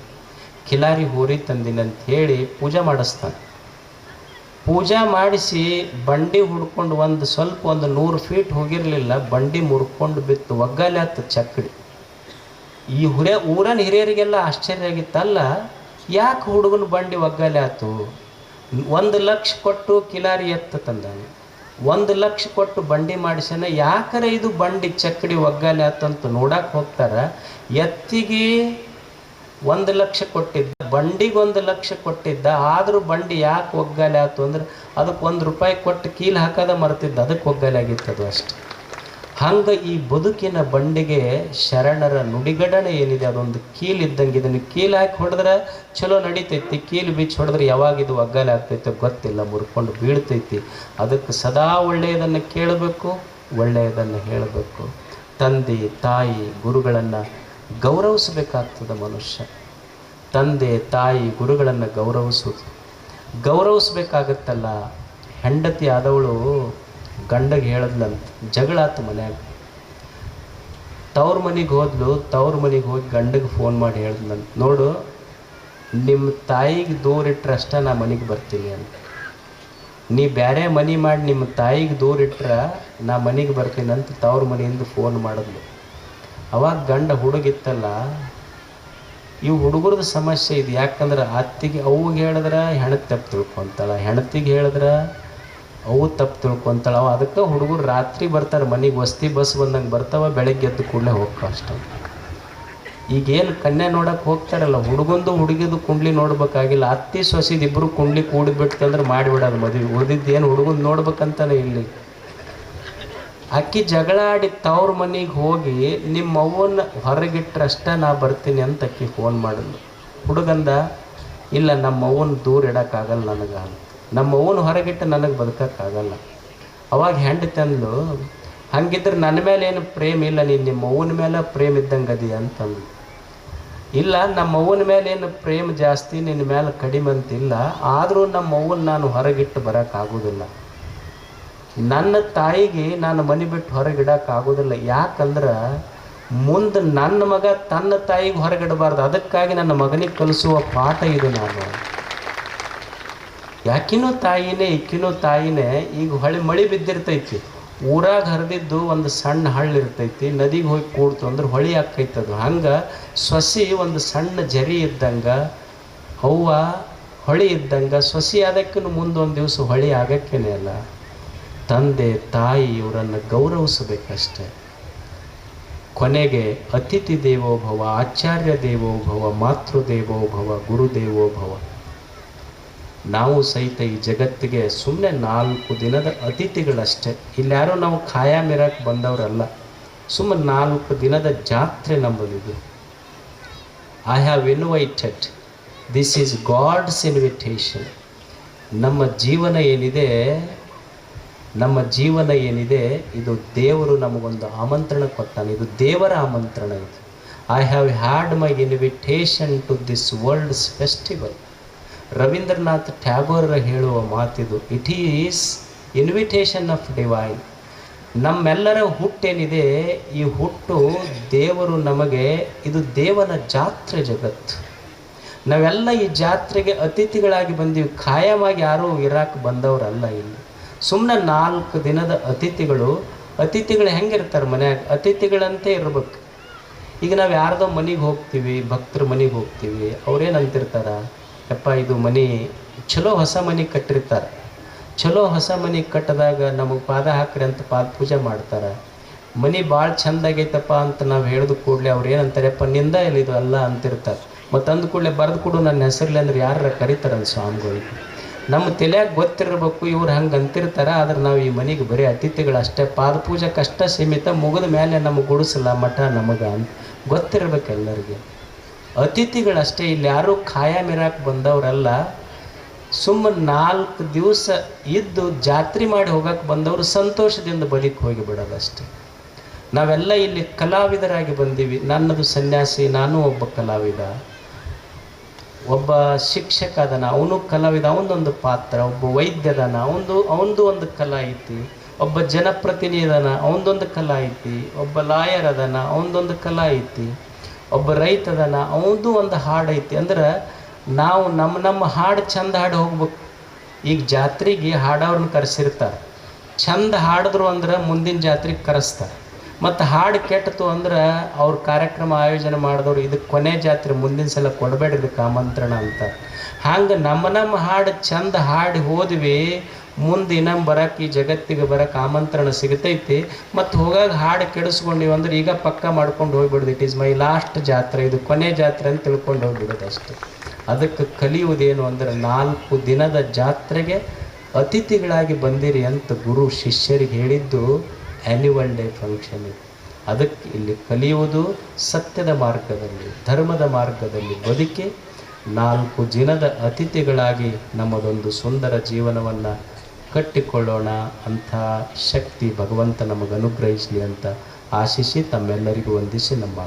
ಕಿಲಾರಿ ಹೋರಿ ತಂದೀನಿ ಅಂತ ಹೇಳಿ ಪೂಜೆ ಮಾಡಿಸ್ತಾನೆ. ಪೂಜೆ ಮಾಡಿಸಿ ಬಂಡಿ ಹುಡ್ಕೊಂಡು ಸ್ವಲ್ಪ 100 ಫೀಟ್ ಹೋಗಿರಲಿಲ್ಲ, ಬಂಡಿ ಮುರ್ಕೊಂಡು ಬಿತ್ತು, ಒಗ್ಗಲೆ ಆತು ಚಕ್ಕಡಿ. ಈ ಊರನ ಹಿರಿಯರಿಗೆಲ್ಲ ಆಶ್ಚರ್ಯ ಆಗಿತ್ತಲ್ಲ, ಯಾಕೆ ಹುಡುಗನ ಬಂಡಿ ಒಗ್ಗಲೆ ಆತು? 1 ಲಕ್ಷ ಕೊಟ್ಟು ಕಿಲಾರಿ ಎತ್ತ ತಂದಾನೆ, 1 ಲಕ್ಷ ಕೊಟ್ಟು ಬಂಡಿ ಮಾಡಿಸ್ಯಾನ, ಯಾಕರೆ ಇದು ಬಂಡಿ ಚಕ್ಕಡಿ ಒಗ್ಗಲೆ ಆತಂತ ನೋಡಕ್ಕೆ ಹೋಗ್ತಾರೆ. ಎತ್ತಿಗೆ 1 ಲಕ್ಷ ಕೊಟ್ಟಿದ್ದ, ಬಂಡಿಗೆ 1 ಲಕ್ಷ ಕೊಟ್ಟಿದ್ದ, ಆದರೂ ಬಂಡಿ ಯಾಕೆ ಒಗ್ಗಲೆ ಆಯ್ತು ಅಂದ್ರೆ ಅದಕ್ಕೆ 1 ರೂಪಾಯಿ ಕೊಟ್ಟು ಕೀಲು ಹಾಕೋದ ಮರ್ತಿದ್ದ, ಅದಕ್ಕೆ ಒಗ್ಗಲೆ ಆಗಿತ್ತದು ಅಷ್ಟೆ. ಹಂಗೆ ಈ ಬದುಕಿನ ಬಂಡಿಗೆ ಶರಣರ ನುಡಿಗಡಣೆ ಏನಿದೆ ಅದೊಂದು ಕೀಲು ಇದ್ದಂಗೆ. ಇದನ್ನು ಕೀಲು ಹಾಕಿ ಹೊಡೆದ್ರೆ ಚಲೋ ನಡಿತೈತಿ, ಕೀಲು ಬಿಚ್ಚಿ ಹೊಡೆದ್ರೆ ಯಾವಾಗಿದು ಒಗ್ಗಲೆ ಆಗ್ತೈತೆ ಗೊತ್ತಿಲ್ಲ, ಮುರ್ಕೊಂಡು ಬೀಳ್ತೈತಿ. ಅದಕ್ಕೆ ಸದಾ ಒಳ್ಳೆಯದನ್ನು ಕೇಳಬೇಕು, ಒಳ್ಳೆಯದನ್ನು ಹೇಳಬೇಕು. ತಂದೆ ತಾಯಿ ಗುರುಗಳನ್ನು ಗೌರವಿಸಬೇಕಾಗ್ತದೆ ಮನುಷ್ಯ. ತಂದೆ ತಾಯಿ ಗುರುಗಳನ್ನು ಗೌರವಿಸೋದು. ಗೌರವಿಸ್ಬೇಕಾಗತ್ತಲ್ಲ. ಹೆಂಡತಿ ಆದವಳು ಗಂಡಗೆ ಹೇಳಿದ್ಲಂತ, ಜಗಳ ಆತು ಮನ್ಯಾಗ. ತವ್ರ ಮನೆಗೆ ಹೋದ್ಲು, ತವ್ರ ಮನೆಗೆ ಹೋಗಿ ಗಂಡಗೆ ಫೋನ್ ಮಾಡಿ ಹೇಳಿದ್ಲಂತ, ನೋಡು ನಿಮ್ಮ ತಾಯಿಗೆ ದೂರ ಇಟ್ಟರೆ ಅಷ್ಟೇ ನಾ ಮನೆಗೆ ಬರ್ತೀನಿ ಅಂತ. ನೀ ಬೇರೆ ಮನೆ ಮಾಡಿ ನಿಮ್ಮ ತಾಯಿಗೆ ದೂರ ಇಟ್ರೆ ನಾ ಮನೆಗೆ ಬರ್ತೀನಿ ಅಂತ ತವ್ರ ಮನೆಯಿಂದ ಫೋನ್ ಮಾಡಿದ್ಲು. ಅವಾಗ ಗಂಡ ಹುಡುಗಿತ್ತಲ್ಲ, ಇವು ಹುಡುಗರದ ಸಮಸ್ಯೆ ಇದು. ಯಾಕಂದ್ರೆ ಅತ್ತಿಗೆ ಅವ್ಗೆ ಹೇಳಿದ್ರೆ ಹೆಣಕ್ಕೆ ತಪ್ಪು ತಿಳ್ಕೊತಾಳ, ಹೆಣತಿಗೆ ಹೇಳಿದ್ರೆ ಅವು ತಪ್ಪು ತಿಳ್ಕೊತಾಳ. ಅದಕ್ಕೆ ಹುಡುಗರು ರಾತ್ರಿ ಬರ್ತಾರೆ ಮನೆಗೆ, ವಸ್ತಿ ಬಸ್ ಬಂದಂಗೆ ಬರ್ತಾವ, ಬೆಳಗ್ಗೆ ಎದ್ದು ಕೂಡಲೇ ಹೋಗ್ತಾವ ಅಷ್ಟೇ. ಈಗೇನು ಕನ್ಯಾ ನೋಡಕ್ಕೆ ಹೋಗ್ತಾರಲ್ಲ, ಹುಡುಗಂದು ಹುಡುಗಿದು ಕುಂಡ್ಲಿ ನೋಡ್ಬೇಕಾಗಿಲ್ಲ, ಅತ್ತಿ ಸೊಸಿದು ಇಬ್ಬರು ಕುಂಡ್ಲಿ ಕೂಡಿಬಿಡ್ತಂದ್ರೆ ಮಾಡಿಬಿಡೋದು ಮದುವೆ. ಉಳಿದಿದ್ದೇನು ಹುಡುಗಂದು ನೋಡ್ಬೇಕಂತಾನೆ ಇಲ್ಲಿ. ಅಕ್ಕಿ ಜಗಳ ಆಡಿ ತವ್ರ ಮನೆಗೆ ಹೋಗಿ ನಿಮ್ಮ ಅವ್ವನ್ನ ಹೊರಗಿಟ್ರಷ್ಟೇ ನಾ ಬರ್ತೀನಿ ಅಂತ ಅಕ್ಕಿ ಫೋನ್ ಮಾಡಿದ್ಲು. ಹುಡುಗಂದ, ಇಲ್ಲ ನಮ್ಮ ಅವ್ವನ ದೂರ ಇಡೋಕ್ಕಾಗಲ್ಲ ನನಗೆ ಅಂತ, ನಮ್ಮ ಅವ್ವನ ಹೊರಗಿಟ್ಟು ನನಗೆ ಬದುಕೋಕ್ಕಾಗಲ್ಲ. ಅವಾಗ ಹೆಂಡತಿ ಅಂದ್ಲು, ಹಂಗಿದ್ರೆ ನನ್ನ ಮೇಲೆ ಏನು ಪ್ರೇಮ ಇಲ್ಲ, ನೀನು ನಿಮ್ಮ ಅವ್ವನ ಮೇಲೆ ಪ್ರೇಮ ಇದ್ದಂಗೆ ಅದಿ ಅಂತಂದು. ಇಲ್ಲ, ನಮ್ಮ ಅವ್ವನ ಮೇಲೆ ಏನು ಪ್ರೇಮ ಜಾಸ್ತಿ, ನಿನ್ನ ಮೇಲೆ ಕಡಿಮೆ ಅಂತಿಲ್ಲ, ಆದರೂ ನಮ್ಮ ಅವ್ವನ ನಾನು ಹೊರಗಿಟ್ಟು ಬರೋಕ್ಕಾಗೋದಿಲ್ಲ. ನನ್ನ ತಾಯಿಗೆ ನಾನು ಮನೆ ಬಿಟ್ಟು ಹೊರಗಿಡೋಕ್ಕಾಗೋದಿಲ್ಲ. ಯಾಕಂದ್ರೆ ಮುಂದೆ ನನ್ನ ಮಗ ತನ್ನ ತಾಯಿಗೆ ಹೊರಗಿಡಬಾರ್ದು. ಅದಕ್ಕಾಗಿ ನನ್ನ ಮಗನಿಗೆ ಕಲಿಸುವ ಪಾಠ ಇದು ನಾನು. ಯಾಕಿನೂ ತಾಯಿನೇ ಈಕಿನೂ ತಾಯಿನೇ. ಈಗ ಮಳೆ ಬಿದ್ದಿರ್ತೈತಿ, ಊರಾಗ ಹರಿದಿದ್ದು ಒಂದು ಸಣ್ಣ ಹಳ್ಳ ಇರ್ತೈತಿ, ನದಿಗೆ ಹೋಗಿ ಕೂಡ್ತು ಅಂದ್ರೆ ಹೊಳಿ ಆಕ್ಕೈತದು. ಹಂಗೆ ಸೊಸಿ ಒಂದು ಸಣ್ಣ ಜರಿ ಇದ್ದಂಗೆ, ಅವ್ವ ಹೊಳಿ ಇದ್ದಂಗೆ, ಸೊಸಿ ಅದಕ್ಕೂ ಮುಂದೊಂದು ದಿವಸ ಹೊಳಿ ಆಗಕ್ಕೇನೆ ಅಲ್ಲ. ತಂದೆ ತಾಯಿ ಇವರನ್ನು ಗೌರವಿಸಬೇಕಷ್ಟೆ. ಕೊನೆಗೆ ಅತಿಥಿ ದೇವೋಭವ, ಆಚಾರ್ಯ ದೇವೋಭವ, ಮಾತೃದೇವೋಭವ, ಗುರುದೇವೋಭವ. ನಾವು ಸಹಿತ ಈ ಜಗತ್ತಿಗೆ ಸುಮ್ಮನೆ 4 ದಿನದ ಅತಿಥಿಗಳಷ್ಟೇ. ಇಲ್ಯಾರೋ ನಾವು ಖಾಯಂ ಇರಕ್ಕೆ ಬಂದವರಲ್ಲ, ಸುಮ್ಮನೆ 4 ದಿನದ ಜಾತ್ರೆ ನಮ್ಮದಿದು. I have invited, this is God's invitation. ನಮ್ಮ ಜೀವನ ಏನಿದೆ ಇದು ದೇವರು ನಮಗೊಂದು ಆಮಂತ್ರಣ ಕೊಟ್ಟಾನೆ, ಇದು ದೇವರ ಆಮಂತ್ರಣ ಇದು. I have had my invitation to this world's festival. Rabindranath Tagore ಹೇಳುವ ಮಾತಿದು. It is invitation of divine. ನಮ್ಮೆಲ್ಲರ ಹುಟ್ಟೇನಿದೆ, ಈ ಹುಟ್ಟು ದೇವರು ನಮಗೆ, ಇದು ದೇವನ ಜಾತ್ರೆ ಜಗತ್ತು. ನಾವೆಲ್ಲ ಈ ಜಾತ್ರೆಗೆ ಅತಿಥಿಗಳಾಗಿ ಬಂದೀವಿ, ಖಾಯಮಾಗಿ ಯಾರೂ ಇರಾಕ್ ಬಂದವರಲ್ಲ. ಇಲ್ಲಿ ಸುಮ್ಮನೆ 4 ದಿನದ ಅತಿಥಿಗಳು ಹೆಂಗಿರ್ತಾರೆ ಮನ್ಯಾಗ, ಅತಿಥಿಗಳಂತೆ ಇರ್ಬೇಕು. ಈಗ ನಾವು ಯಾರ್ದೋ ಮನೆಗೆ ಹೋಗ್ತೀವಿ, ಭಕ್ತರ ಮನೆಗೆ ಹೋಗ್ತೀವಿ, ಅವ್ರೇನಂತಿರ್ತಾರ, ಯಪ್ಪ ಇದು ಮನೆ ಚಲೋ ಹೊಸ ಮನೆ ಕಟ್ಟಿರ್ತಾರೆ. ಚಲೋ ಹೊಸ ಮನೆ ಕಟ್ಟಿದಾಗ ನಮಗೆ ಪಾದ ಹಾಕ್ರಿ ಅಂತ ಪಾದ ಪೂಜೆ ಮಾಡ್ತಾರೆ. ಮನೆ ಭಾಳ ಚೆಂದಾಗೈತಪ್ಪ ಅಂತ ನಾವು ಹೇಳಿದ ಕೂಡಲೇ ಅವ್ರು ಏನಂತಾರಪ್ಪ ನಿಂದ ಇಲ್ಲ ಇದು ಅಲ್ಲ ಅಂತಿರ್ತಾರೆ. ಮತ್ತು ಅಂದ ಕೂಡಲೇ ಬರೆದು ಕೊಡು ನನ್ನ ಹೆಸರಲ್ಲಿ ಅಂದ್ರೆ ಯಾರ ಕರೀತಾರಲ್ಲ ಸ್ವಾಮಿಗಳಿಗೆ. ನಮ್ಮ ತಲೆಯಾಗ ಗೊತ್ತಿರಬೇಕು ಇವ್ರು ಹಂಗೆ ಅಂತಿರ್ತಾರೆ. ಆದ್ರೆ ನಾವು ಈ ಮನೆಗೆ ಬರೀ ಅತಿಥಿಗಳಷ್ಟೇ, ಪಾದ ಪೂಜೆಕ್ಕಷ್ಟೇ ಸೀಮಿತ, ಮುಗಿದ ಮೇಲೆ ನಮಗೆ ಗುಡಿಸಲ್ಲ ಮಠ ನಮಗೆ ಅಂತ ಗೊತ್ತಿರ್ಬೇಕು ಎಲ್ಲರಿಗೆ. ಅತಿಥಿಗಳಷ್ಟೇ, ಇಲ್ಲಿ ಯಾರೂ ಖಾಯಂ ಇರಾಕ್ ಬಂದವರಲ್ಲ. ಸುಮ್ಮನೆ 4 ದಿವಸ ಇದ್ದು ಜಾತ್ರೆ ಮಾಡಿ ಹೋಗಕ್ಕೆ ಬಂದವರು ಸಂತೋಷದಿಂದ ಬದುಕಿ ಹೋಗಿಬಿಡೋದಷ್ಟೆ. ನಾವೆಲ್ಲ ಇಲ್ಲಿ ಕಲಾವಿದರಾಗಿ ಬಂದೀವಿ. ನನ್ನದು ಸನ್ಯಾಸಿ, ನಾನು ಒಬ್ಬ ಕಲಾವಿದ, ಒಬ್ಬ ಶಿಕ್ಷಕ ಅದನ, ಅವನು ಕಲಾವಿದ, ಅವನದೊಂದು ಪಾತ್ರ. ಒಬ್ಬ ವೈದ್ಯ ಅದಾನ, ಅವನದು ಒಂದು ಕಲಾ ಐತಿ. ಒಬ್ಬ ಜನಪ್ರತಿನಿಧಿ ಅದಾನ, ಅವನದೊಂದು ಕಲಾ ಐತಿ. ಒಬ್ಬ ಲಾಯರ್ ಅದಾನ, ಅವನದೊಂದು ಕಲಾ ಐತಿ. ಒಬ್ಬ ರೈತ ಅದಾನ, ಅವನದು ಒಂದು ಹಾಡು ಐತಿ. ಅಂದ್ರೆ ನಾವು ನಮ್ಮ ಹಾಡು ಚಂದ ಹಾಡು ಹೋಗ್ಬೇಕು. ಈಗ ಜಾತ್ರೆಗೆ ಹಾಡೋರನ್ನ ಕರೆಸಿರ್ತಾರೆ, ಚಂದ ಹಾಡಿದ್ರು ಅಂದ್ರೆ ಮುಂದಿನ ಜಾತ್ರೆಗೆ ಕರೆಸ್ತಾರೆ. ಮತ್ತು ಹಾಡು ಕೆಟ್ಟಿತು ಅಂದ್ರೆ ಅವ್ರ ಕಾರ್ಯಕ್ರಮ ಆಯೋಜನೆ ಮಾಡಿದವರು ಇದಕ್ಕೆ ಕೊನೆ ಜಾತ್ರೆ ಮುಂದಿನ ಸಲ ಕೊಡಬೇಡ್ರಿ ಇದಕ್ಕೆ ಆಮಂತ್ರಣ ಅಂತ. ಹಂಗೆ ನಮ್ಮ ಹಾಡು ಚಂದ ಹಾಡಿ ಹೋದ್ವಿ, ಮುಂದೆ ಇನ್ನೊಮ್ಮೆ ಬರೋಕ್ಕೆ ಈ ಜಗತ್ತಿಗೆ ಬರೋಕ್ಕೆ ಆಮಂತ್ರಣ ಸಿಗ್ತೈತಿ. ಮತ್ತು ಹೋಗಾಗ ಹಾಡು ಕೆಡಿಸ್ಕೊಂಡಿವಿ ಅಂದ್ರೆ ಈಗ ಪಕ್ಕ ಮಾಡ್ಕೊಂಡು ಹೋಗ್ಬಿಡೋದು. ಇಟ್ ಈಸ್ ಮೈ ಲಾಸ್ಟ್ ಜಾತ್ರೆ, ಇದು ಕೊನೆ ಜಾತ್ರೆ ಅಂತ ತಿಳ್ಕೊಂಡು ಹೋಗ್ಬಿಡೋದು ಅಷ್ಟೇ. ಅದಕ್ಕೆ ಕಲಿಯುವುದೇನು ಅಂದರೆ 4 ದಿನದ ಜಾತ್ರೆಗೆ ಅತಿಥಿಗಳಾಗಿ ಬಂದಿರಿ ಅಂತ ಗುರು ಶಿಷ್ಯರಿಗೆ ಹೇಳಿದ್ದು ಆ್ಯನ್ಯುವಲ್ ಡೇ ಫಂಕ್ಷನ್. ಅದಕ್ಕೆ ಇಲ್ಲಿ ಕಲಿಯುವುದು ಸತ್ಯದ ಮಾರ್ಗದಲ್ಲಿ, ಧರ್ಮದ ಮಾರ್ಗದಲ್ಲಿ ಬದುಕಿ 4 ದಿನದ ಅತಿಥಿಗಳಾಗಿ ನಮ್ಮದೊಂದು ಸುಂದರ ಜೀವನವನ್ನು ಕಟ್ಟಿಕೊಳ್ಳೋಣ. ಅಂಥ ಶಕ್ತಿ ಭಗವಂತ ನಮಗೆ ಅನುಗ್ರಹಿಸಲಿ ಅಂತ ಆಶಿಸಿ ತಮ್ಮೆಲ್ಲರಿಗೂ ವಂದಿಸಿ ನಮ್ಮ